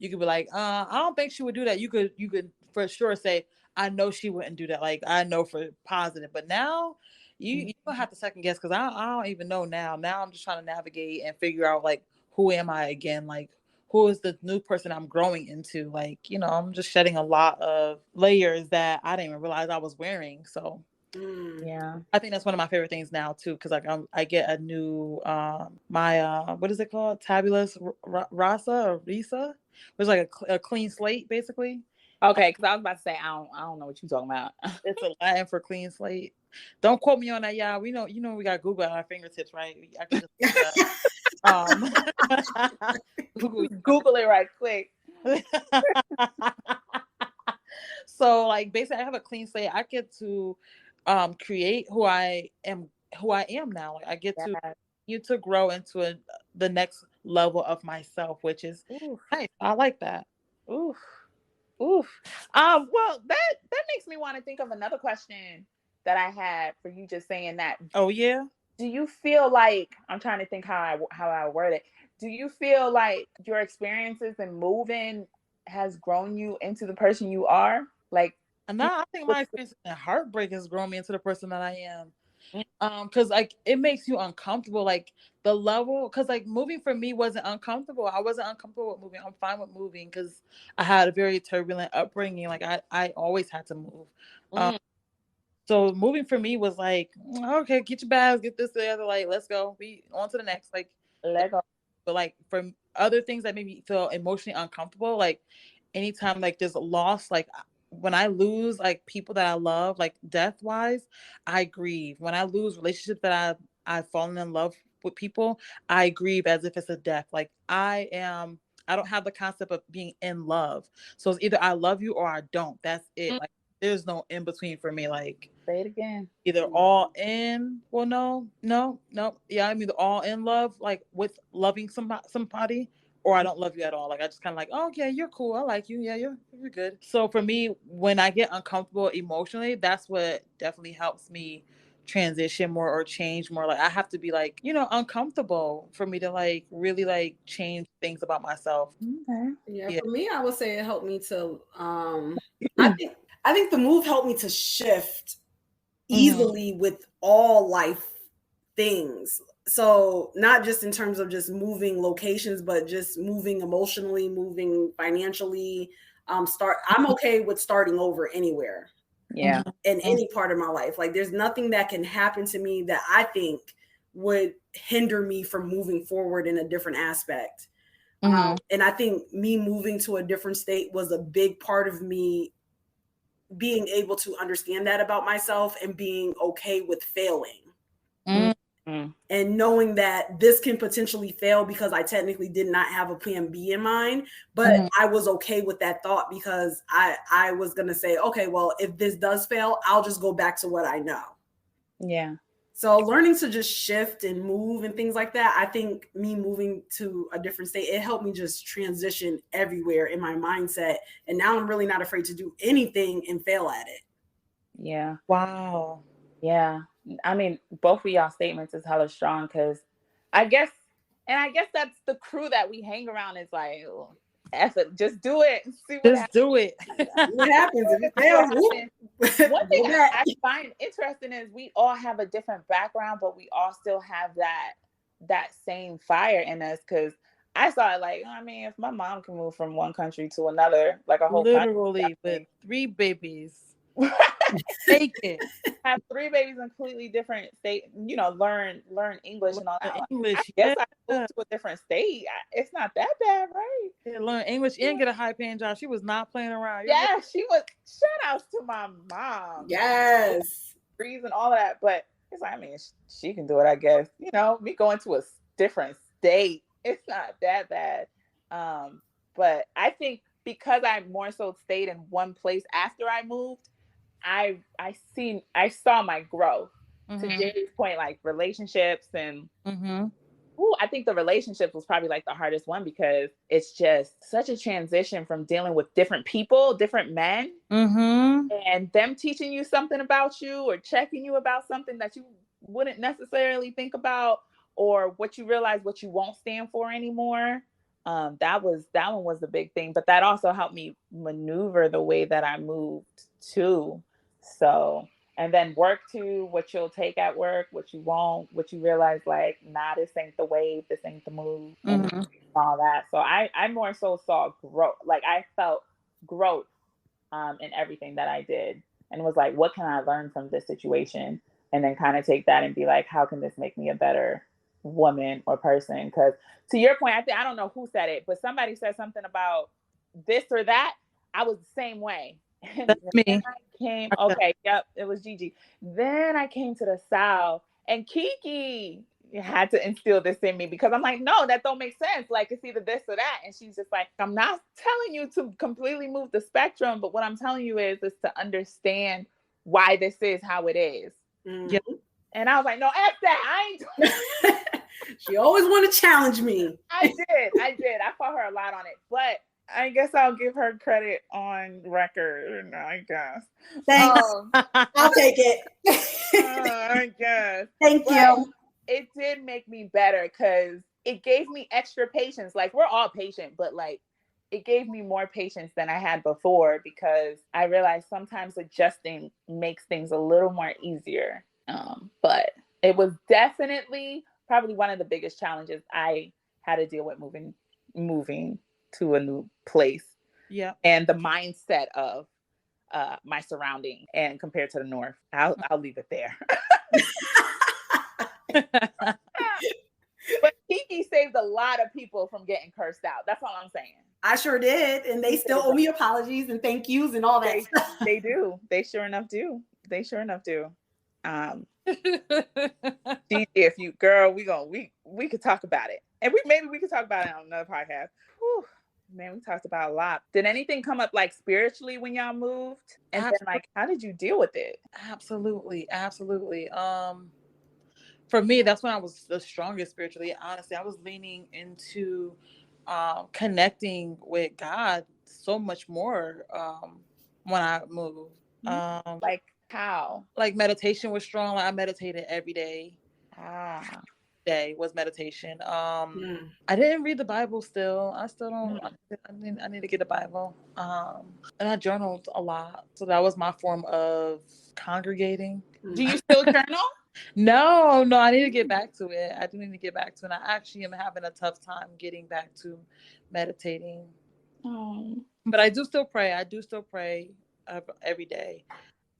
You could be like, I don't think she would do that. You could for sure say, I know she wouldn't do that. Like I know for positive. But now you don't have to second guess, because I don't even know now. Now I'm just trying to navigate and figure out like who am I again? Like who is the new person I'm growing into? Like, I'm just shedding a lot of layers that I didn't even realize I was wearing. So Yeah. I think that's one of my favorite things now too, because like I get a new my what is it called, tabulous rasa or risa, which is like a clean slate basically. Okay, because I was about to say I don't know what you're talking about. It's a Latin for clean slate. Don't quote me on that, y'all. We know, we got Google at our fingertips, right? I can just Google it right quick. So like basically I have a clean slate. I get to create who I am now. Like I get to grow into the next level of myself, which is nice. I like that. Oof. Well, that makes me want to think of another question that I had for you just saying that. Oh yeah. Do you feel like, I'm trying to think how I word it. Do you feel like your experiences in moving has grown you into the person you are? Like, and now I think my experience in heartbreak has grown me into the person that I am. Because like it makes you uncomfortable, like the level, because like moving for me wasn't uncomfortable. I wasn't uncomfortable with moving. I'm fine with moving because I had a very turbulent upbringing. Like I always had to move. So moving for me was like, okay, get your bags, get this together, like let's go, be on to the next, like let go. But like for other things that made me feel emotionally uncomfortable, like anytime like there's a loss, like when I lose like people that I love, like death wise, I grieve. When I lose relationships that I've fallen in love with people, I grieve as if it's a death. Like I don't have the concept of being in love. So it's either I love you or I don't. That's it. Like there's no in between for me. Like say it again. Either all in, well, no. Yeah, I'm either all in love, like with loving somebody, or I don't love you at all. Like I just kind of like, oh yeah, you're cool. I like you. Yeah, you're good. So for me, when I get uncomfortable emotionally, that's what definitely helps me transition more or change more. Like I have to be like, uncomfortable for me to like really like change things about myself. Okay. Yeah, for me, I would say it helped me to I think the move helped me to shift easily with all life things. So not just in terms of just moving locations, but just moving emotionally, moving financially. I'm okay with starting over anywhere. Yeah. In any part of my life. Like there's nothing that can happen to me that I think would hinder me from moving forward in a different aspect. And I think me moving to a different state was a big part of me being able to understand that about myself and being okay with failing. And knowing that this can potentially fail because I technically did not have a plan B in mind, but I was okay with that thought because I was going to say, okay, well, if this does fail, I'll just go back to what I know. Yeah. So learning to just shift and move and things like that, I think me moving to a different state, it helped me just transition everywhere in my mindset. And now I'm really not afraid to do anything and fail at it. Yeah. Wow. Yeah. I mean, both of y'all statements is hella strong because I guess that's the crew that we hang around is like, F it, just do it and see what happens. Do it. What happens if it fails? One thing I find interesting is we all have a different background, but we all still have that same fire in us. Because I saw it like, I mean, if my mom can move from one country to another, like a whole literally with 3 babies. Take it. Have 3 babies in completely different state, learn English and all that. English. I guess I moved to a different state. It's not that bad, right? Yeah, learn English and get a high paying job. She was not playing around. Yeah, she was. Shout outs to my mom. Yes. And all of that. But it's like, I mean, she can do it, I guess. Me going to a different state, it's not that bad. But I think because I more so stayed in one place after I moved, I saw my growth. To Jamie's point, like relationships and I think the relationships was probably like the hardest one because it's just such a transition from dealing with different people, different men, and them teaching you something about you or checking you about something that you wouldn't necessarily think about, or what you realize what you won't stand for anymore. That one was the big thing, but that also helped me maneuver the way that I moved too. So, and then work to what you'll take at work, what you won't, what you realize like, nah, this ain't the wave, this ain't the move, and all that. So I more so saw growth. Like I felt growth in everything that I did. and was like, what can I learn from this situation? And then kind of take that and be like, how can this make me a better woman or person? Because to your point, I don't know who said it, but somebody said something about this or that. I was the same way. That's me. Yep, it was Gigi. Then I came to the South, and Kiki had to instill this in me, because I'm like, no, that don't make sense. Like, it's either this or that. And she's just like, I'm not telling you to completely move the spectrum, but what I'm telling you is to understand why this is how it is. Yep. And I was like, no, F that. I ain't doing it. She always want to challenge me. I did. I fought her a lot on it, but I guess I'll give her credit on record. I guess. Thanks. I'll take it. I guess. Thank you. It did make me better, because it gave me extra patience. Like, we're all patient, but like, it gave me more patience than I had before, because I realized sometimes adjusting makes things a little more easier. But it was definitely probably one of the biggest challenges I had to deal with moving to a new place. Yeah. And the mindset of my surrounding, and compared to the North. I'll leave it there. But Kiki saved a lot of people from getting cursed out. That's all I'm saying. I sure did. And they still owe me apologies and thank yous and all that stuff. They do. They sure enough do. Gigi, if you, girl, we could talk about it. And maybe we could talk about it on another podcast. Whew. Man, we talked about a lot. Did anything come up like spiritually when y'all moved? And then, like, how did you deal with it? Absolutely. For me, that's when I was the strongest spiritually. Honestly, I was leaning into connecting with God so much more when I moved. Like how? Like meditation was strong. Like, I meditated every day. Day was meditation. I didn't read the Bible still. I still don't. I need to get the Bible. And I journaled a lot. So that was my form of congregating. Do you still journal? No, I need to get back to it. I do need to get back to it. And I actually am having a tough time getting back to meditating. But I do still pray. Every day.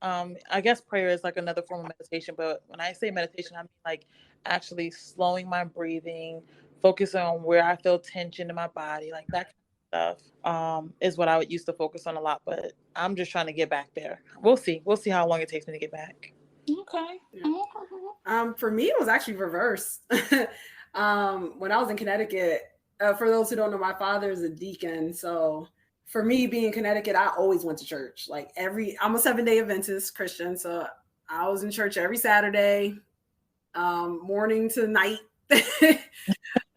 I guess prayer is like another form of meditation, but when I say meditation, I mean like actually slowing my breathing, focusing on where I feel tension in my body, like that kind of stuff is what I would used to focus on a lot, but I'm just trying to get back there. We'll see how long it takes me to get back. Okay. For me, it was actually reverse. When I was in Connecticut, for those who don't know, my father is a deacon, so for me being in Connecticut, I always went to church. Like I'm a 7-day Adventist Christian, so I was in church every Saturday, morning to night.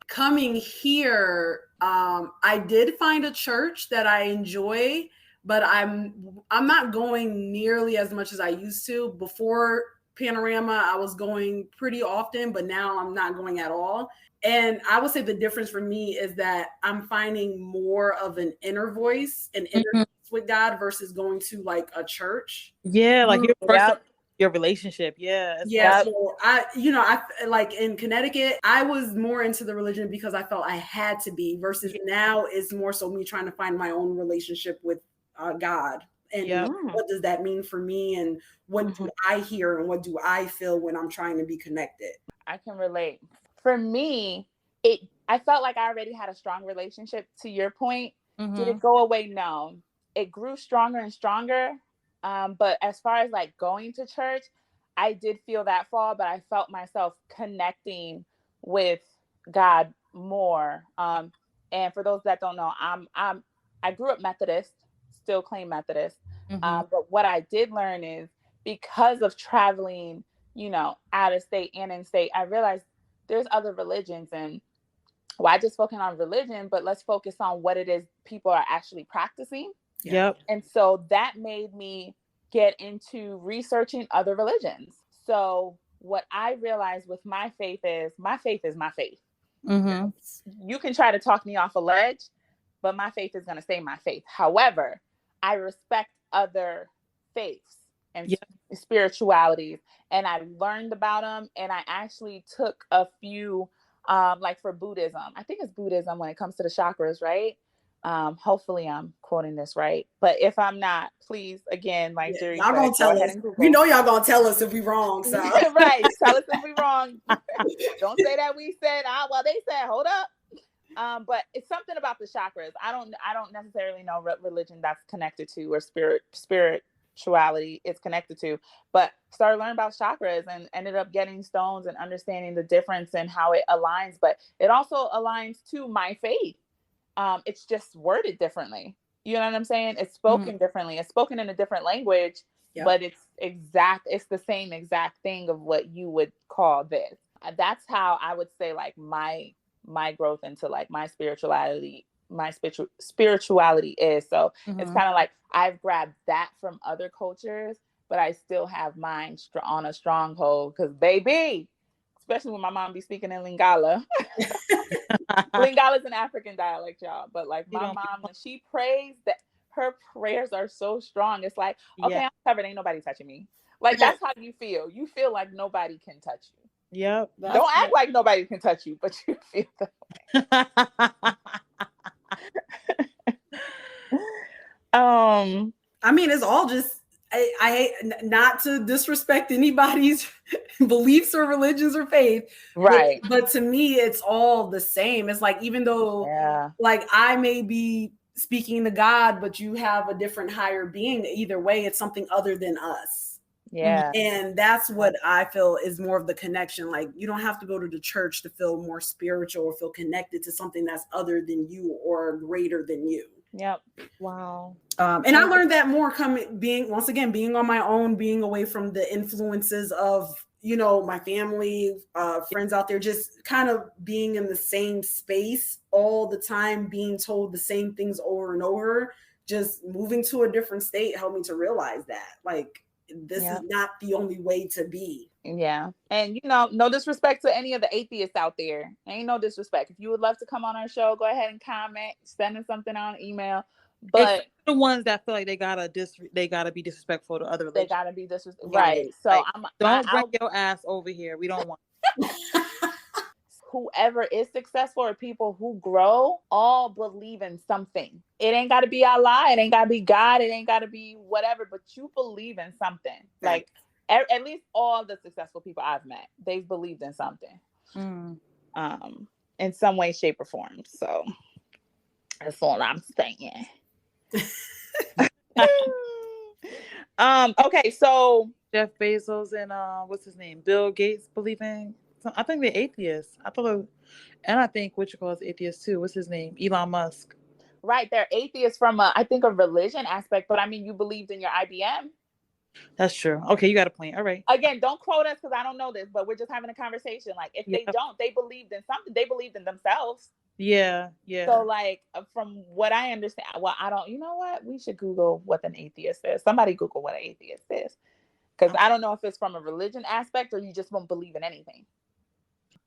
Coming here, I did find a church that I enjoy, but I'm not going nearly as much as I used to. Before Panorama, I was going pretty often, but now I'm not going at all. And I would say the difference for me is that I'm finding more of an inner voice and inner peace with God versus going to like a church. Yeah, like your relationship. Yeah. Yeah. So I like in Connecticut, I was more into the religion because I felt I had to be, versus now it's more so me trying to find my own relationship with God. And what does that mean for me? And what do I hear and what do I feel when I'm trying to be connected? I can relate. For me, I felt like I already had a strong relationship, to your point. Did it go away? No. It grew stronger and stronger. But as far as like going to church, I did feel that fall, but I felt myself connecting with God more. And for those that don't know, I grew up Methodist, still claim Methodist. But what I did learn is, because of traveling, out of state and in state, I realized there's other religions, and why just focus on religion, but let's focus on what it is people are actually practicing. Yep. And so that made me get into researching other religions. So what I realized with my faith is my faith. You can try to talk me off a ledge, but my faith is going to stay my faith. However, I respect other faiths and spiritualities, and I learned about them, and I actually took a few, like for Buddhism. I think it's Buddhism when it comes to the chakras, right? Hopefully I'm quoting this right, but if I'm not, please, again, like Jerry y'all said, gonna go tell ahead us. and Google. We know y'all gonna tell us if we wrong. So Right, tell us if we wrong. Don't say that we said, well, they said, hold up. But it's something about the chakras. I don't necessarily know what religion that's connected to, or spirituality it's connected to, but started learning about chakras and ended up getting stones and understanding the difference and how it aligns. But it also aligns to my faith. It's just worded differently. You know what I'm saying? It's spoken differently. It's spoken in a different language, but it's the same exact thing of what you would call this. That's how I would say like my growth into like my spirituality is. So it's kind of like I've grabbed that from other cultures, but I still have mine on a stronghold, because baby, especially when my mom be speaking in Lingala. Lingala is an African dialect, y'all. But like my mom, when she prays, that her prayers are so strong. It's like, okay, I'm covered. Ain't nobody touching me. Like that's how you feel. You feel like nobody can touch you. Yep. Don't act like nobody can touch you, but you feel that way. I mean, it's all just. I hate not to disrespect anybody's beliefs or religions or faith, right? But to me, it's all the same. It's like, even though, like, I may be speaking to God, but you have a different higher being. Either way, it's something other than us. Yeah. And that's what I feel is more of the connection. Like, you don't have to go to the church to feel more spiritual or feel connected to something that's other than you or greater than you. Yep. Wow. And I learned that more being on my own, being away from the influences of, my family, friends out there, just kind of being in the same space all the time, being told the same things over and over. Just moving to a different state helped me to realize that, like, this is not the only way to be. Yeah. And, no disrespect to any of the atheists out there. Ain't no disrespect. If you would love to come on our show, go ahead and comment, send us something on email. But it's the ones that feel like they gotta be disrespectful to other religions. They gotta be disrespectful. Right. So like, don't bring your ass over here. We don't want whoever is successful, or people who grow, all believe in something. It ain't got to be Allah. It ain't got to be God. It ain't got to be whatever, but you believe in something. Like at least all the successful people I've met, they've believed in something, in some way, shape, or form. So that's all I'm saying. Okay, so Jeff Bezos and what's his name, Bill Gates, believe in. I think they're atheists. And I think is atheist too. What's his name? Elon Musk. Right, they're atheists from I think a religion aspect, but I mean, you believed in your IBM. That's true. Okay, you got a point. All right. Again, don't quote us because I don't know this, but we're just having a conversation. Like, if they don't, they believed in something. They believed in themselves. Yeah. So, like, from what I understand, I don't. You know what? We should Google what an atheist is. Somebody Google what an atheist is, because I don't know if it's from a religion aspect or you just won't believe in anything.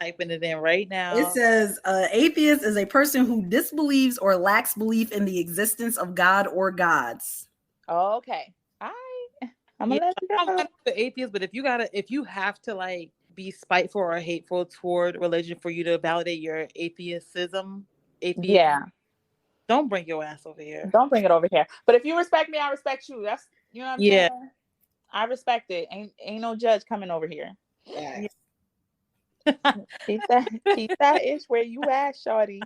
Typing it in right now. It says atheist is a person who disbelieves or lacks belief in the existence of God or gods. Okay. I'm gonna let you go. I'm the atheist, but if you have to like be spiteful or hateful toward religion for you to validate your atheism, don't bring your ass over here. Don't bring it over here. But if you respect me, I respect you. That's what I'm saying. I respect it. Ain't no judge coming over here. Yeah. keep that ish where you at, shorty.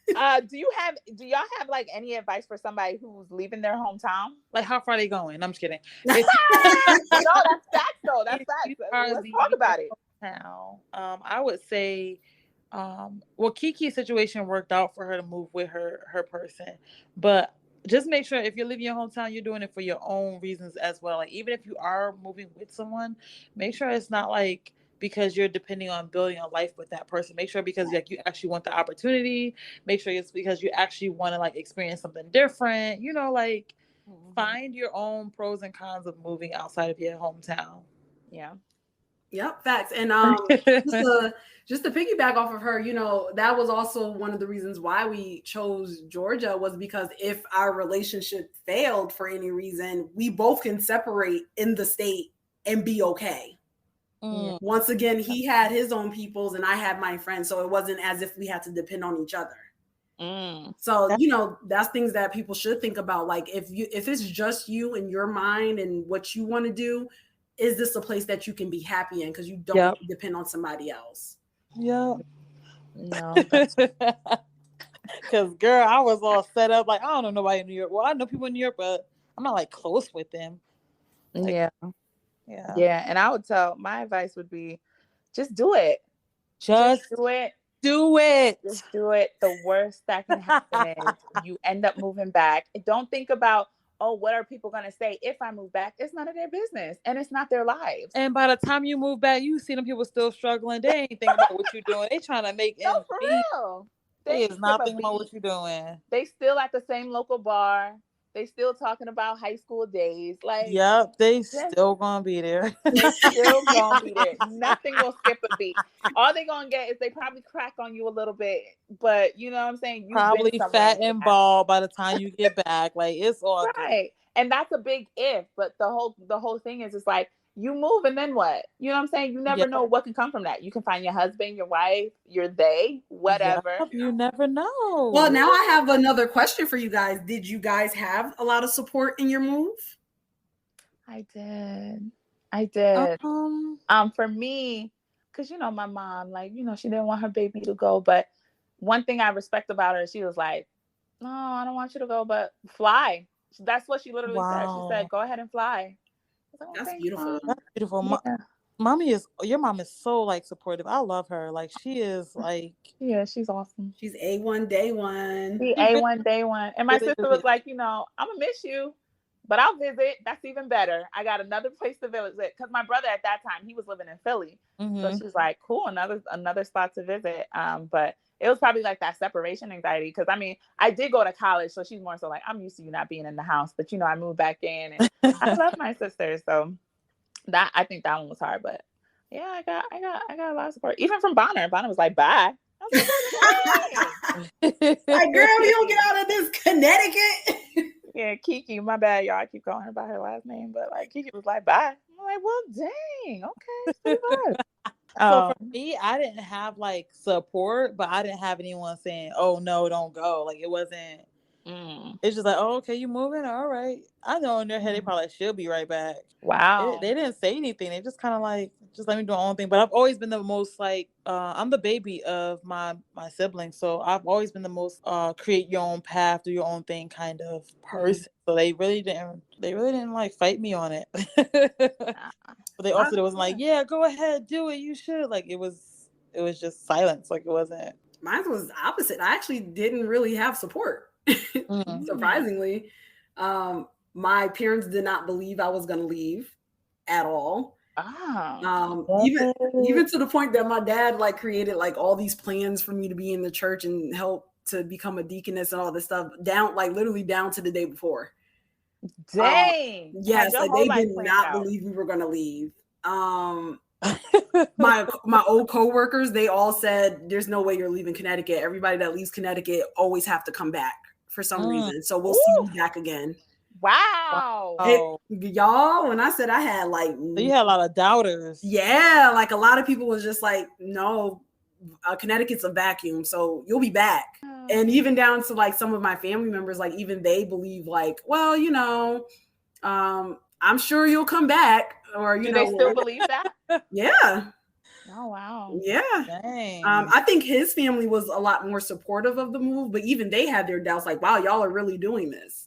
Do y'all have like any advice for somebody who's leaving their hometown? Like, how far are they going? I'm just kidding. No, that's facts though. That's facts. Let's talk about it. Now, I would say, well, Kiki's situation worked out for her to move with her person, but just make sure if you're leaving your hometown, you're doing it for your own reasons as well. Like, even if you are moving with someone, make sure it's not like because you're depending on building a life with that person. Make sure because like you actually want the opportunity. Make sure it's because you actually want to like experience something different. Like find your own pros and cons of moving outside of your hometown. Yeah. Yep, facts. And just to piggyback off of her, that was also one of the reasons why we chose Georgia, was because if our relationship failed for any reason, we both can separate in the state and be okay. Once again, he had his own peoples and I had my friends, so it wasn't as if we had to depend on each other. So, that's things that people should think about. Like if it's just you and your mind and what you want to do, is this a place that you can be happy in? Because you don't depend on somebody else. Yeah. No. Because, girl, I was all set up. Like, I don't know nobody in New York. Well, I know people in New York, but I'm not like close with them. Like, yeah. And I would my advice would be, just do it. Just do it. Just do it. The worst that can happen is you end up moving back. Don't think about, oh, what are people going to say if I move back? It's none of their business, and it's not their lives. And by the time you move back, you see them people still struggling. They ain't thinking about what you're doing. They trying to make no, for real. They is not thinking about what you're doing. They still at the same local bar. They still talking about high school days. Like, yep, they still gonna be there. They still gonna be there. Nothing will skip a beat. All they gonna get is they probably crack on you a little bit, but you know what I'm saying? You've probably fat and bald by the time you get back. Like, it's all right. Good. And that's a big if. But the whole thing is, it's like, you move and then what? You know what I'm saying? You never know what can come from that. You can find your husband, your wife, whatever. Yep, you never know. Well, now I have another question for you guys. Did you guys have a lot of support in your move? I did. For me, because my mom, like, she didn't want her baby to go. But one thing I respect about her, she was like, no, I don't want you to go, but fly. That's what she literally said. She said, go ahead and fly. Like, that's beautiful. That's beautiful. Yeah. Your mom is so like supportive. I love her. Like, she is like, yeah, she's awesome. She's A1 day one. She A1 day one. And my sister was like, I'm gonna miss you, but I'll visit. That's even better. I got another place to visit, because my brother at that time, he was living in Philly. So she's like, cool, another spot to visit. But it was probably like that separation anxiety, because I did go to college, so she's more so like, I'm used to you not being in the house, but I moved back in, and I love my sister, so that, I think that one was hard. But yeah, I got a lot of support, even from Bonner. Bonner was like, bye. I was like, like, girl, we don't get out of this Connecticut. Yeah, Kiki, my bad, y'all. I keep calling her by her last name, but like, Kiki was like, bye. I'm like, well, dang, okay. So for me, I didn't have like support, but I didn't have anyone saying, oh no, don't go. Like, it wasn't, it's just like, oh, okay, you moving? All right. I know in their head, they probably like, she'll be right back. Wow. They didn't say anything. They just kind of like, just let me do my own thing. But I've always been the most like, I'm the baby of my siblings. So I've always been the most create your own path, do your own thing kind of person. So they really didn't like fight me on it. But they also wasn't like, yeah, go ahead, do it, you should. Like, it was just silence. Like, it wasn't. Mine was opposite. I actually didn't really have support. Surprisingly. My parents did not believe I was going to leave at all. Even to the point that my dad like created like all these plans for me to be in the church and help to become a deaconess and all this stuff, literally down to the day before. Dang. Yes, like they did not believe we were going to leave. My old coworkers, they all said, there's no way you're leaving Connecticut. Everybody that leaves Connecticut always have to come back for some reason. So we'll see you back again. Wow. Y'all, when I said I had like, so you had a lot of doubters. Yeah, like a lot of people was just like, no, Connecticut's a vacuum, so you'll be back. And even down to like some of my family members, like even they believe like, well, I'm sure you'll come back. Or do they still believe that? Yeah. Oh wow. Yeah. Dang. I think his family was a lot more supportive of the move, but even they had their doubts, like, wow, y'all are really doing this.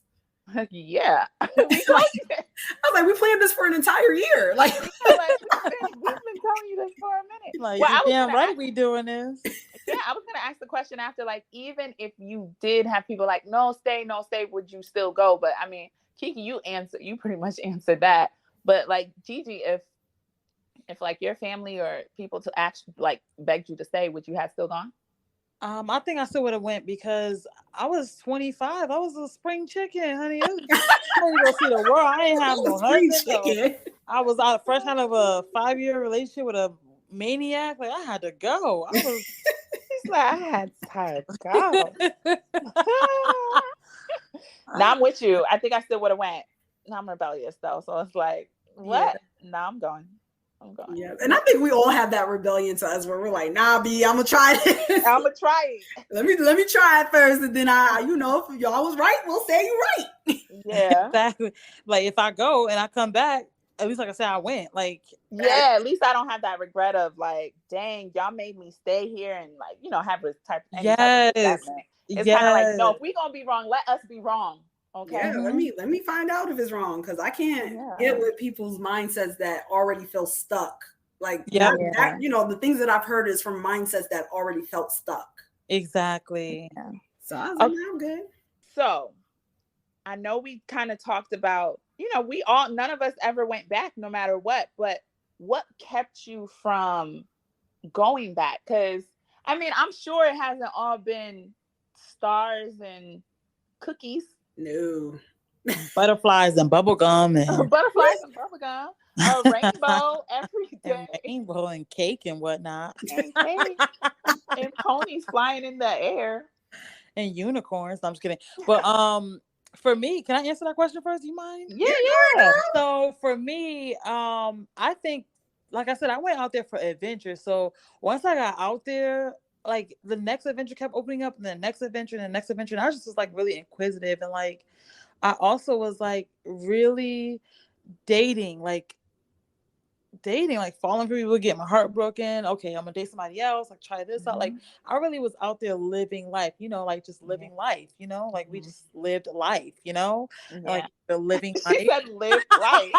Yeah. I was like, we planned this for an entire year. Like, we've been telling you this for a minute. Like, well, damn right we doing this. Yeah, I was gonna ask the question after, like, even if you did have people like, no stay, would you still go? But Kiki, you pretty much answered that. But like, Gigi, if like your family or people to actually like begged you to stay, would you have still gone? I think I still would have went, because I was 25. I was a spring chicken, honey. I was ready to go see the world. I ain't have no husband. I was fresh out of a 5-year relationship with a maniac. Like, I had to go. She's like, I had to go. Now I'm with you. I think I still would have went. Now I'm rebellious though, so it's like, what? Yeah. No, I'm going. I'm going. Yeah, and I think we all have that rebellion to us where we're like, nah, B, I'm gonna try this. I'm gonna try it. Let me try it first, and then if y'all was right, we'll say you right. Yeah, exactly. Like if I go and I come back, at least like I said, I went. Like yeah. At least I don't have that regret of like, dang, y'all made me stay here and like, have a type of yes, resentment. It's kind of like, no, yes. if we gonna be wrong, let us be wrong. Okay. Yeah, let me find out if it's wrong, because I can't get with people's mindsets that already feel stuck. Like that, the things that I've heard is from mindsets that already felt stuck. Exactly. Yeah. So I was like, I'm good. So I know we kind of talked about, none of us ever went back no matter what, but what kept you from going back? Because I mean, I'm sure it hasn't all been stars and cookies. No. Butterflies and bubblegum and butterflies and bubblegum. A rainbow every day. And rainbow and cake and whatnot. And cake. And ponies flying in the air. And unicorns. No, I'm just kidding. But for me, can I answer that question first? Do you mind? Yeah. So for me, I think, like I said, I went out there for adventure. So once I got out there, like the next adventure kept opening up, and the next adventure and the next adventure, and I was just like really inquisitive, and like I also was like really dating, like falling for people, getting my heart broken. Okay, I'm gonna date somebody else, like try this out. Like I really was out there living life, like just living life, like we just lived life, like the living life. She said live life.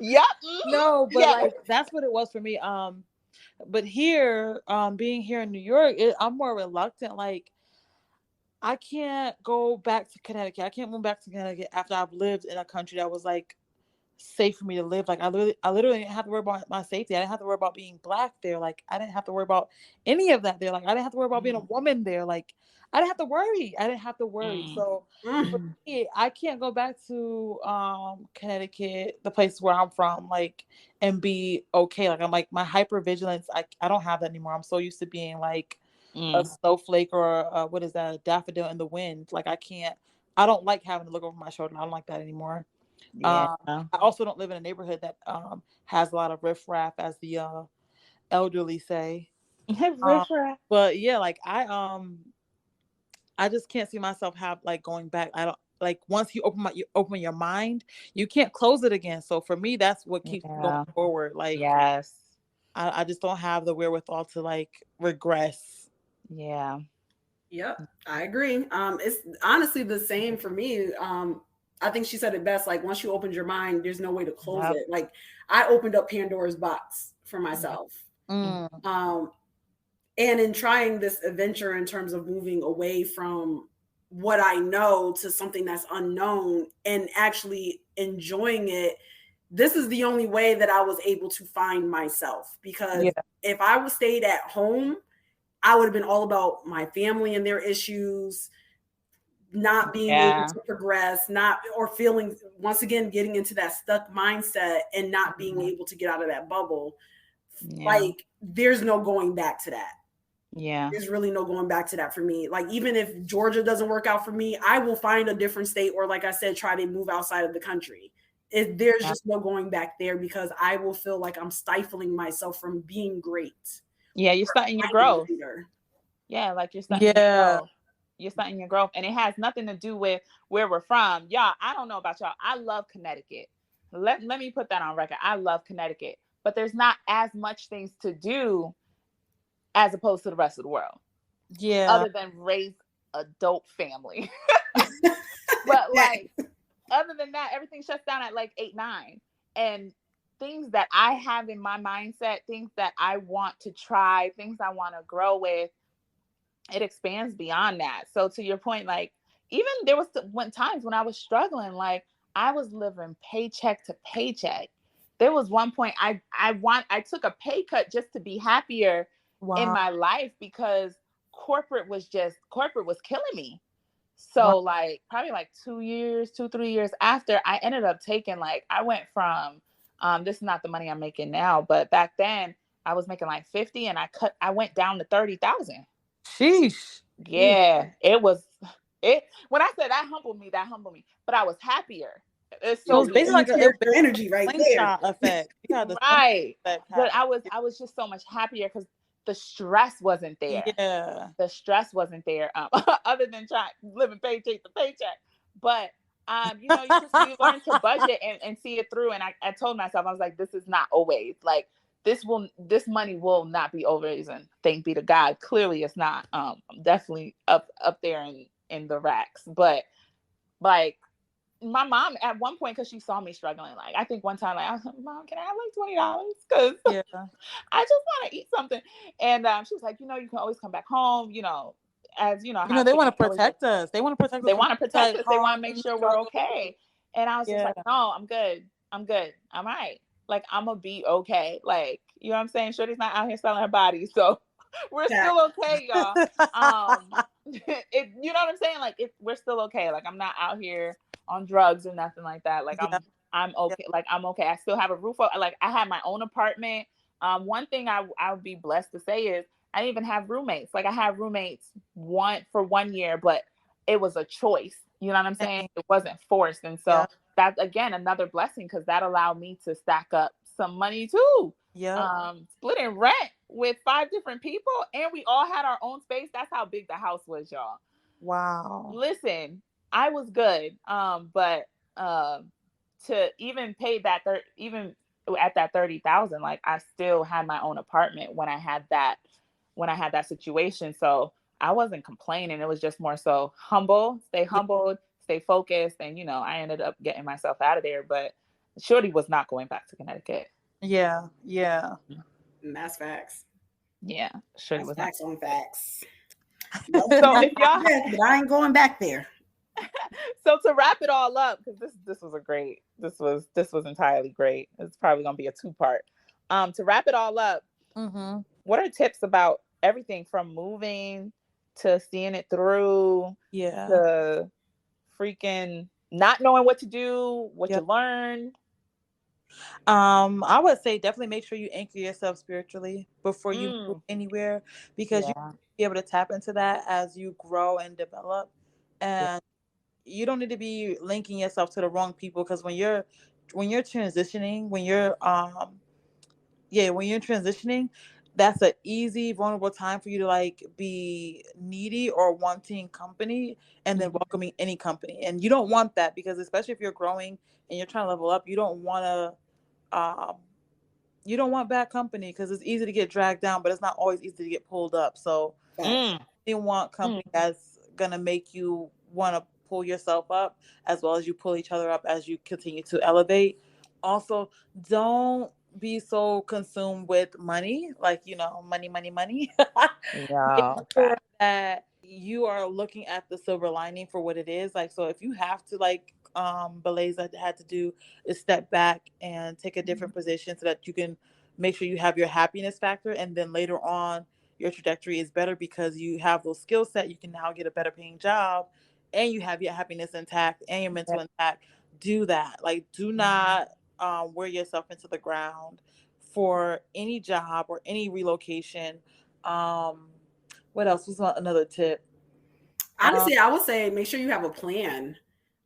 Yep. No, but like that's what it was for me. But here, being here in New York, I'm more reluctant. Like I can't go back to Connecticut. I can't move back to Connecticut after I've lived in a country that was like safe for me to live. Like I literally didn't have to worry about my safety. I didn't have to worry about being Black there. Like I didn't have to worry about any of that there. Like I didn't have to worry about being a woman there. Like I didn't have to worry. So for me, I can't go back to Connecticut, the place where I'm from, like, and be okay. Like I'm like my hypervigilance, I don't have that anymore. I'm so used to being like a snowflake or what is that, a daffodil in the wind. Like I don't like having to look over my shoulder. I don't like that anymore. I also don't live in a neighborhood that has a lot of riffraff, as the elderly say. But yeah, like I just can't see myself going back. I don't like, once you open your mind, you can't close it again. So for me, that's what keeps me going forward. Like I just don't have the wherewithal to like regress. Yeah. Yep, I agree. It's honestly the same for me. I think she said it best. Like once you opened your mind, there's no way to close it. Like I opened up Pandora's box for myself. And in trying this adventure in terms of moving away from what I know to something that's unknown and actually enjoying it, this is the only way that I was able to find myself. Because if I would stayed at home, I would have been all about my family and their issues, not being able to progress, or feeling, once again, getting into that stuck mindset and not being able to get out of that bubble. Like there's no going back to that. There's really no going back to that for me. Like even if Georgia doesn't work out for me, I will find a different state, or like I said, try to move outside of the country. There's just no going back there, because I will feel like I'm stifling myself from being great. You're starting your growth. Like you're starting your growth. You're starting your growth, and it has nothing to do with where we're from. Y'all, I don't know about y'all. I love Connecticut. Let me put that on record. I love Connecticut, but there's not as much things to do as opposed to the rest of the world. Other than raise a dope family. But like, other than that, everything shuts down at like 8, 9. And things that I have in my mindset, things that I want to try, things I want to grow with, it expands beyond that. So to your point, like even there was times when I was struggling, like I was living paycheck to paycheck. There was one point I took a pay cut just to be happier in my life, because corporate was killing me. So like probably like 2-3 years after, I ended up taking, like, I went from this is not the money I'm making now, but back then I was making like 50, and I went down to 30,000. Sheesh. Yeah, it was when I said that humbled me, but I was happier. It's So so it's basically weird. like Your energy right there. slingshot effect. You got the Right. effect But happening. I was just so much happier because the stress wasn't there. Yeah. The stress wasn't there. Other than trying living paycheck to paycheck. But you know, you learn to budget and see it through. And I told myself, I was like, this is not always like this money will not be always, and thank be to God. Clearly it's not. Definitely up there in the racks. But like my mom at one point, because she saw me struggling, like I think one time, like I was like, Mom, can I have like $20? Because Yeah. I just want to eat something. And she was like, you know, you can always come back home, you know, as you know, You know, how they kids want to always protect us. They want to protect us they from want to protect like us. They want to make harm, sure we're struggle. okay. And I was just Yeah. like, no, I'm good. I'm good. I'm all right. Like I'm gonna be okay. Like, you know what I'm saying? Shorty's not out here selling her body. So we're still okay, y'all. You know what I'm saying? Like we're still okay. Like I'm not out here on drugs or nothing like that. Like Yeah. I'm okay. Like I'm okay. I still have a roof over. Like I have my own apartment. One thing I would be blessed to say is I didn't even have roommates. Like I had roommates for 1 year, but it was a choice. You know what I'm saying? It wasn't forced. And so Yeah. that's again another blessing because that allowed me to stack up some money too. Yeah. Splitting rent with 5 different people, and we all had our own space. That's how big the house was, y'all. Wow. Listen, I was good. But to even pay that even at that 30,000, like I still had my own apartment when I had that situation. So I wasn't complaining. It was just more so stay humbled, stay focused. And, you know, I ended up getting myself out of there, but Shorty was not going back to Connecticut. Yeah. Yeah. And that's facts. Yeah. Shorty That's was facts on facts. So if y'all, but I ain't going back there. So to wrap it all up, because this was entirely great. It's probably gonna be a 2-part. To wrap it all up, what are tips about everything from moving to seeing it through to freaking not knowing what to do, what you learned? I would say definitely make sure you anchor yourself spiritually before you move anywhere, because you be able to tap into that as you grow and develop. And you don't need to be linking yourself to the wrong people, because when you're transitioning, when you're transitioning, that's an easy, vulnerable time for you to like be needy or wanting company and then welcoming any company. And you don't want that, because especially if you're growing and you're trying to level up, you don't want bad company, because it's easy to get dragged down, but it's not always easy to get pulled up. So you want company that's gonna make you want to pull yourself up, as well as you pull each other up as you continue to elevate. Also, don't be so consumed with money, like, you know, money. Make sure that you are looking at the silver lining for what it is. Like, so if you have to, like Beleza had to do, is step back and take a different position so that you can make sure you have your happiness factor, and then later on your trajectory is better because you have those skill set. You can now get a better paying job, and you have your happiness intact and your mental intact. Do that. Like, do not wear yourself into the ground for any job or any relocation. What else was another tip? Honestly, I would say make sure you have a plan.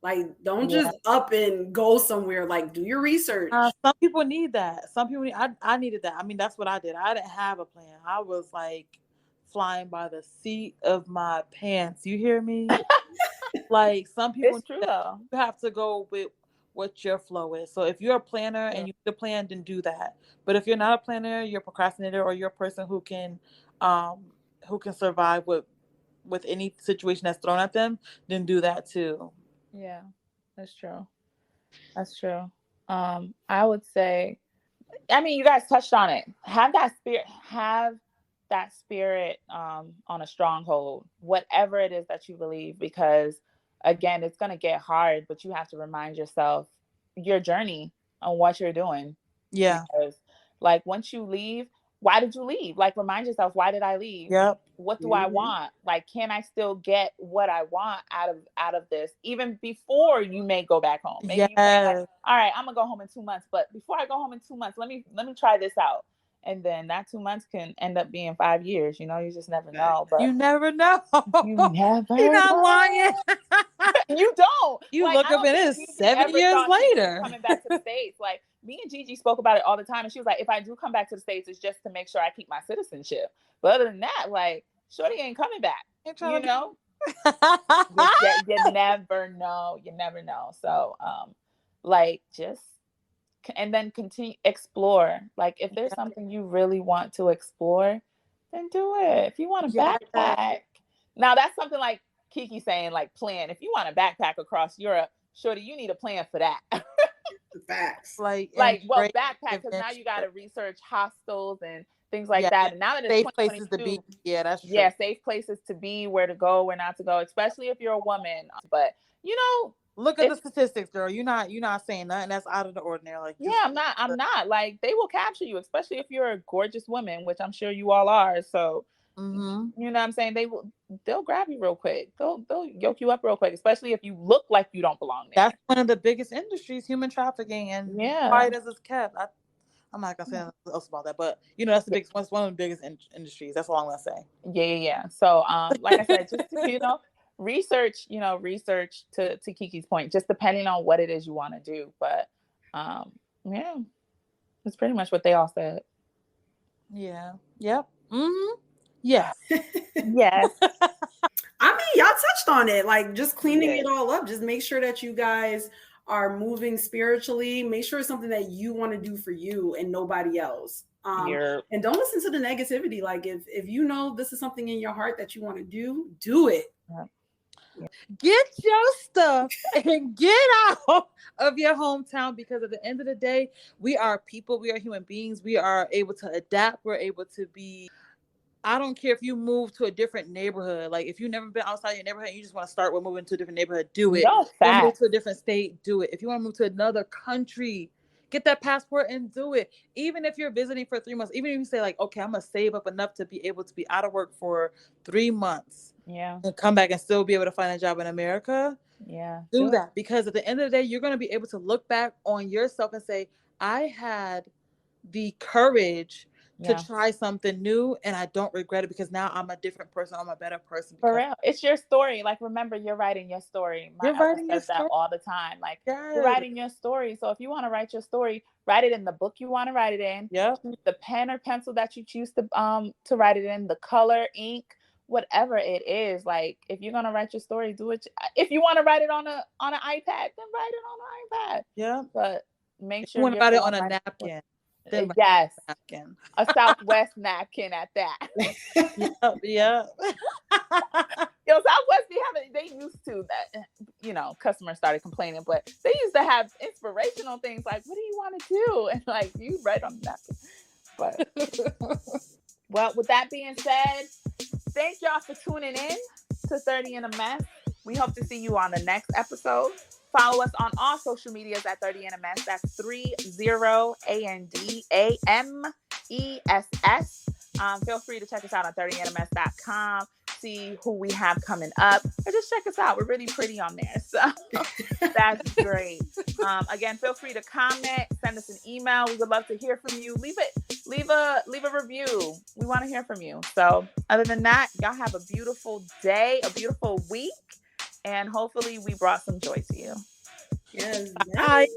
Like, don't just up and go somewhere. Like, do your research. Some people need that. Some people I needed that. I mean, that's what I did. I didn't have a plan. I was like flying by the seat of my pants. You hear me? Like, some people, it's true though. You have to go with what your flow is. So if you're a planner and you need a plan, then do that. But if you're not a planner, you're a procrastinator, or you're a person who can survive with any situation that's thrown at them, then do that too. Yeah, that's true. That's true. I would say, I mean, you guys touched on it. Have that spirit on a stronghold, whatever it is that you believe, because again, it's going to get hard, but you have to remind yourself your journey on what you're doing. Yeah. Because like once you leave, why did you leave? Like, remind yourself, why did I leave? Yep. What do I want? Like, can I still get what I want out of this, even before you may go back home? Maybe you say, like, all right, I'm gonna go home in 2 months, but before I go home in 2 months, let me try this out. And then that 2 months can end up being 5 years. You know, you just never know. But you never know. You never You're not know. lying. You don't. You like, look up and it's Gigi 7 ever years thought she was later. coming back to the States. Like, me and Gigi spoke about it all the time, and she was like, if I do come back to the States, it's just to make sure I keep my citizenship. But other than that, like, shorty ain't coming back. You know? You never know. You never know. So, like, just, and then continue, explore. Like, if there's something you really want to explore, then do it. If you want to backpack. Now, that's something like Kiki saying, like, plan. If you want to backpack across Europe, shorty, you need a plan for that. Facts. Well, backpack, because now you got to research hostels and things like that. And now that it's safe places to be. Yeah, that's true. Yeah, safe places to be, where to go, where not to go, especially if you're a woman. But, you know, look at the statistics, girl. You're not saying nothing that's out of the ordinary. Like, I'm not. Like, they will capture you, especially if you're a gorgeous woman, which I'm sure you all are. So, you know what I'm saying? They'll grab you real quick. They'll yoke you up real quick, especially if you look like you don't belong there. That's one of the biggest industries, human trafficking, and quiet as it's kept. I'm not gonna say anything else about that, but you know, that's the biggest one. It's one of the biggest industries. That's all I'm gonna say. Yeah. So, like I said, just research. Research to Kiki's point, just depending on what it is you want to do. But, yeah, that's pretty much what they all said. Yeah. Yep. Yes. Yes. I mean, y'all touched on it, like just cleaning it all up. Just make sure that you guys are moving spiritually. Make sure it's something that you want to do for you and nobody else. And don't listen to the negativity. Like, if you know this is something in your heart that you want to do it. Get your stuff and get out of your hometown, because at the end of the day, we are people. We are human beings. We are able to adapt. We're able to be. I don't care if you move to a different neighborhood. Like, if you've never been outside your neighborhood and you just want to start with moving to a different neighborhood, do it. Move to a different state, do it. If you want to move to another country, get that passport and do it. Even if you're visiting for 3 months, even if you say, like, okay, I'm going to save up enough to be able to be out of work for 3 months. Yeah. And come back and still be able to find a job in America. Yeah. Do that. Because at the end of the day, you're going to be able to look back on yourself and say, I had the courage to try something new, and I don't regret it, because now I'm a different person. I'm a better person. For real. It's your story. Like, remember, you're writing your story. You're writing your story. That all the time. Like, you're writing your story. So if you want to write your story, write it in the book you want to write it in. Yeah. The pen or pencil that you choose to write it in, the color, ink, whatever it is. Like, if you're gonna write your story, do it. If you want to write it on an iPad, then write it on an iPad. Yeah. But make sure you want to write it on a napkin. Yes. A Southwest napkin at that. Yeah. Yo, Southwest, they used to that, customers started complaining, but they used to have inspirational things like, what do you want to do? And like, you write on the napkin. But well, with that being said, thank y'all for tuning in to 30 in a Mess. We hope to see you on the next episode. Follow us on all social medias at 30 in a Mess. That's 30ANDAMESS. Feel free to check us out on 30inamess.com. See who we have coming up, or just check us out. We're really pretty on there, so that's great. Again, feel free to comment, send us an email. We would love to hear from you. Leave a review. We want to hear from you. So other than that, y'all have a beautiful day, a beautiful week, and hopefully we brought some joy to you. Yes. Bye.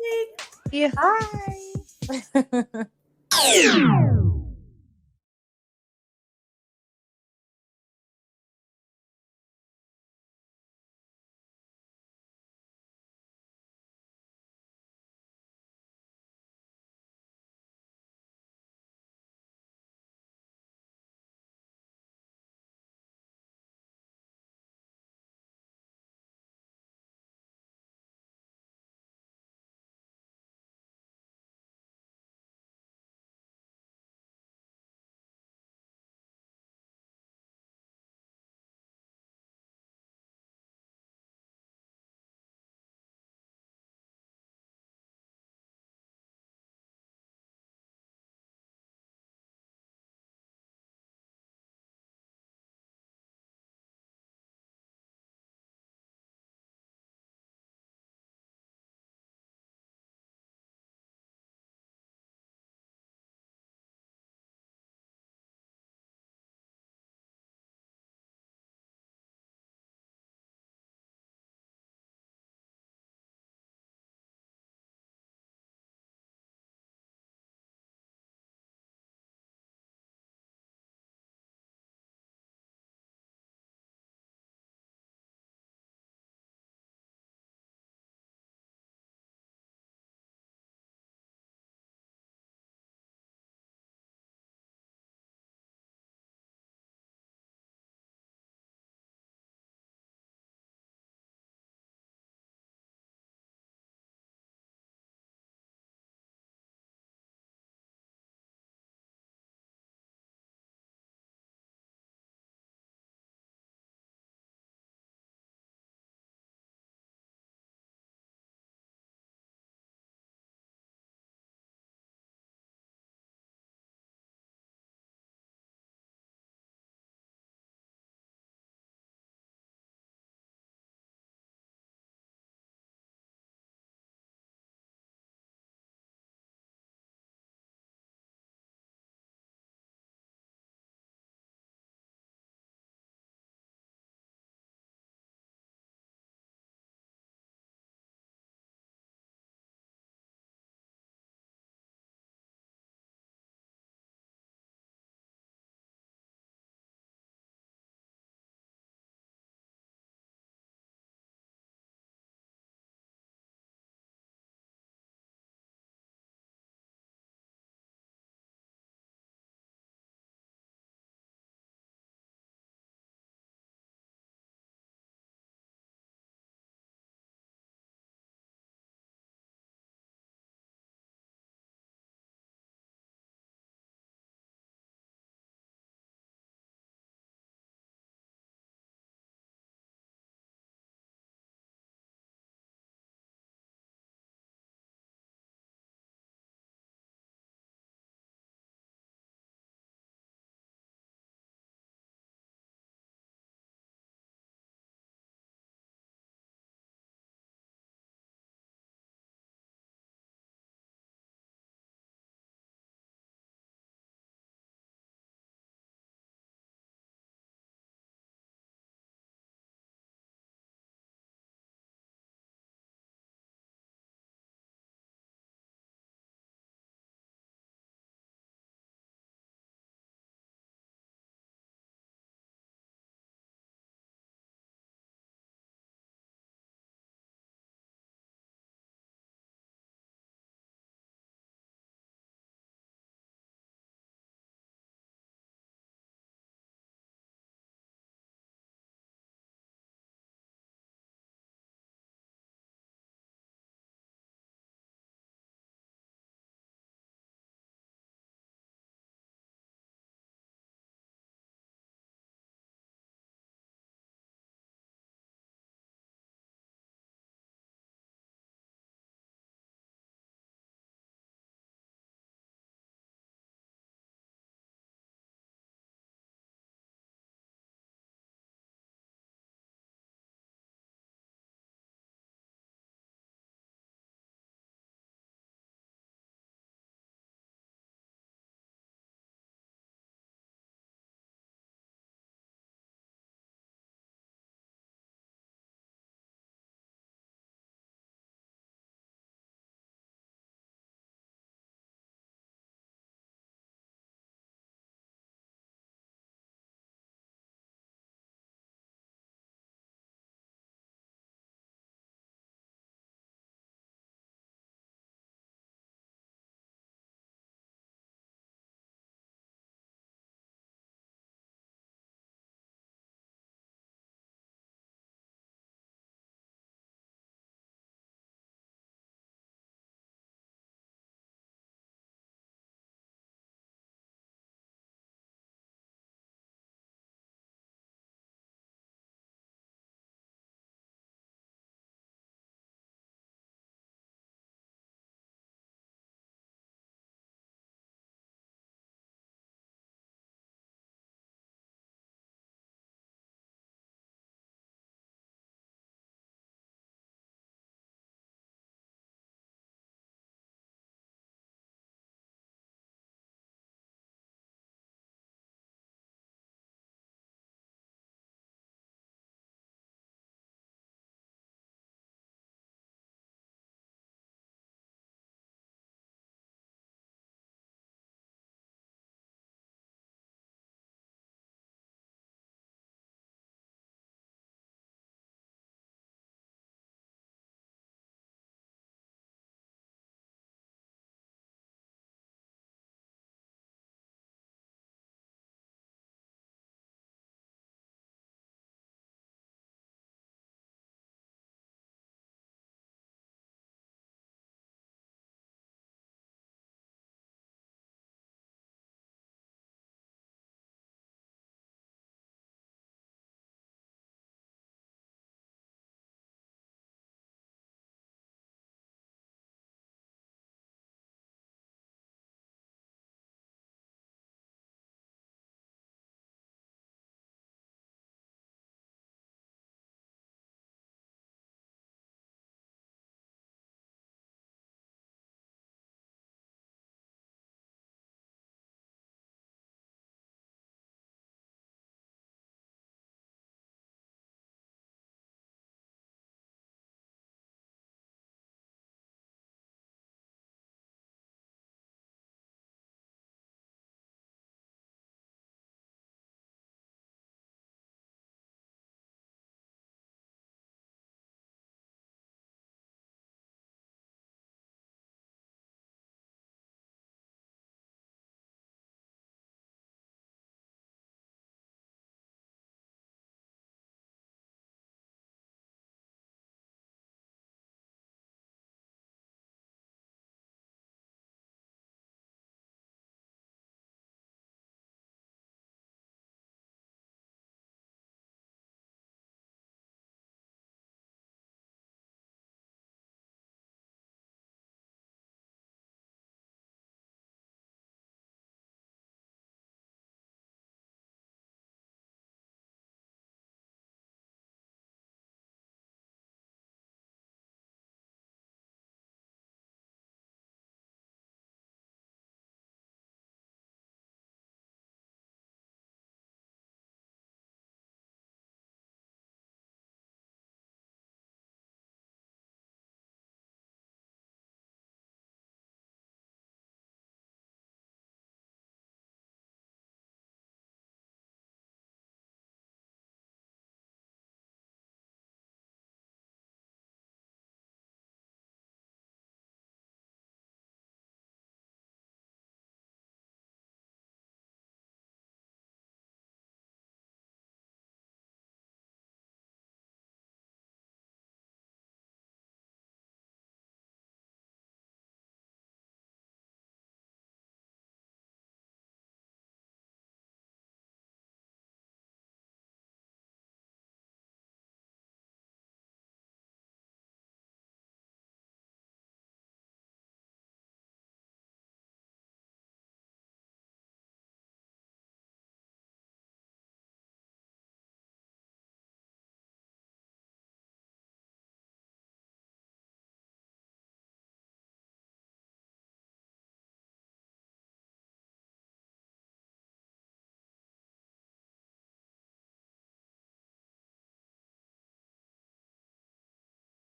Bye.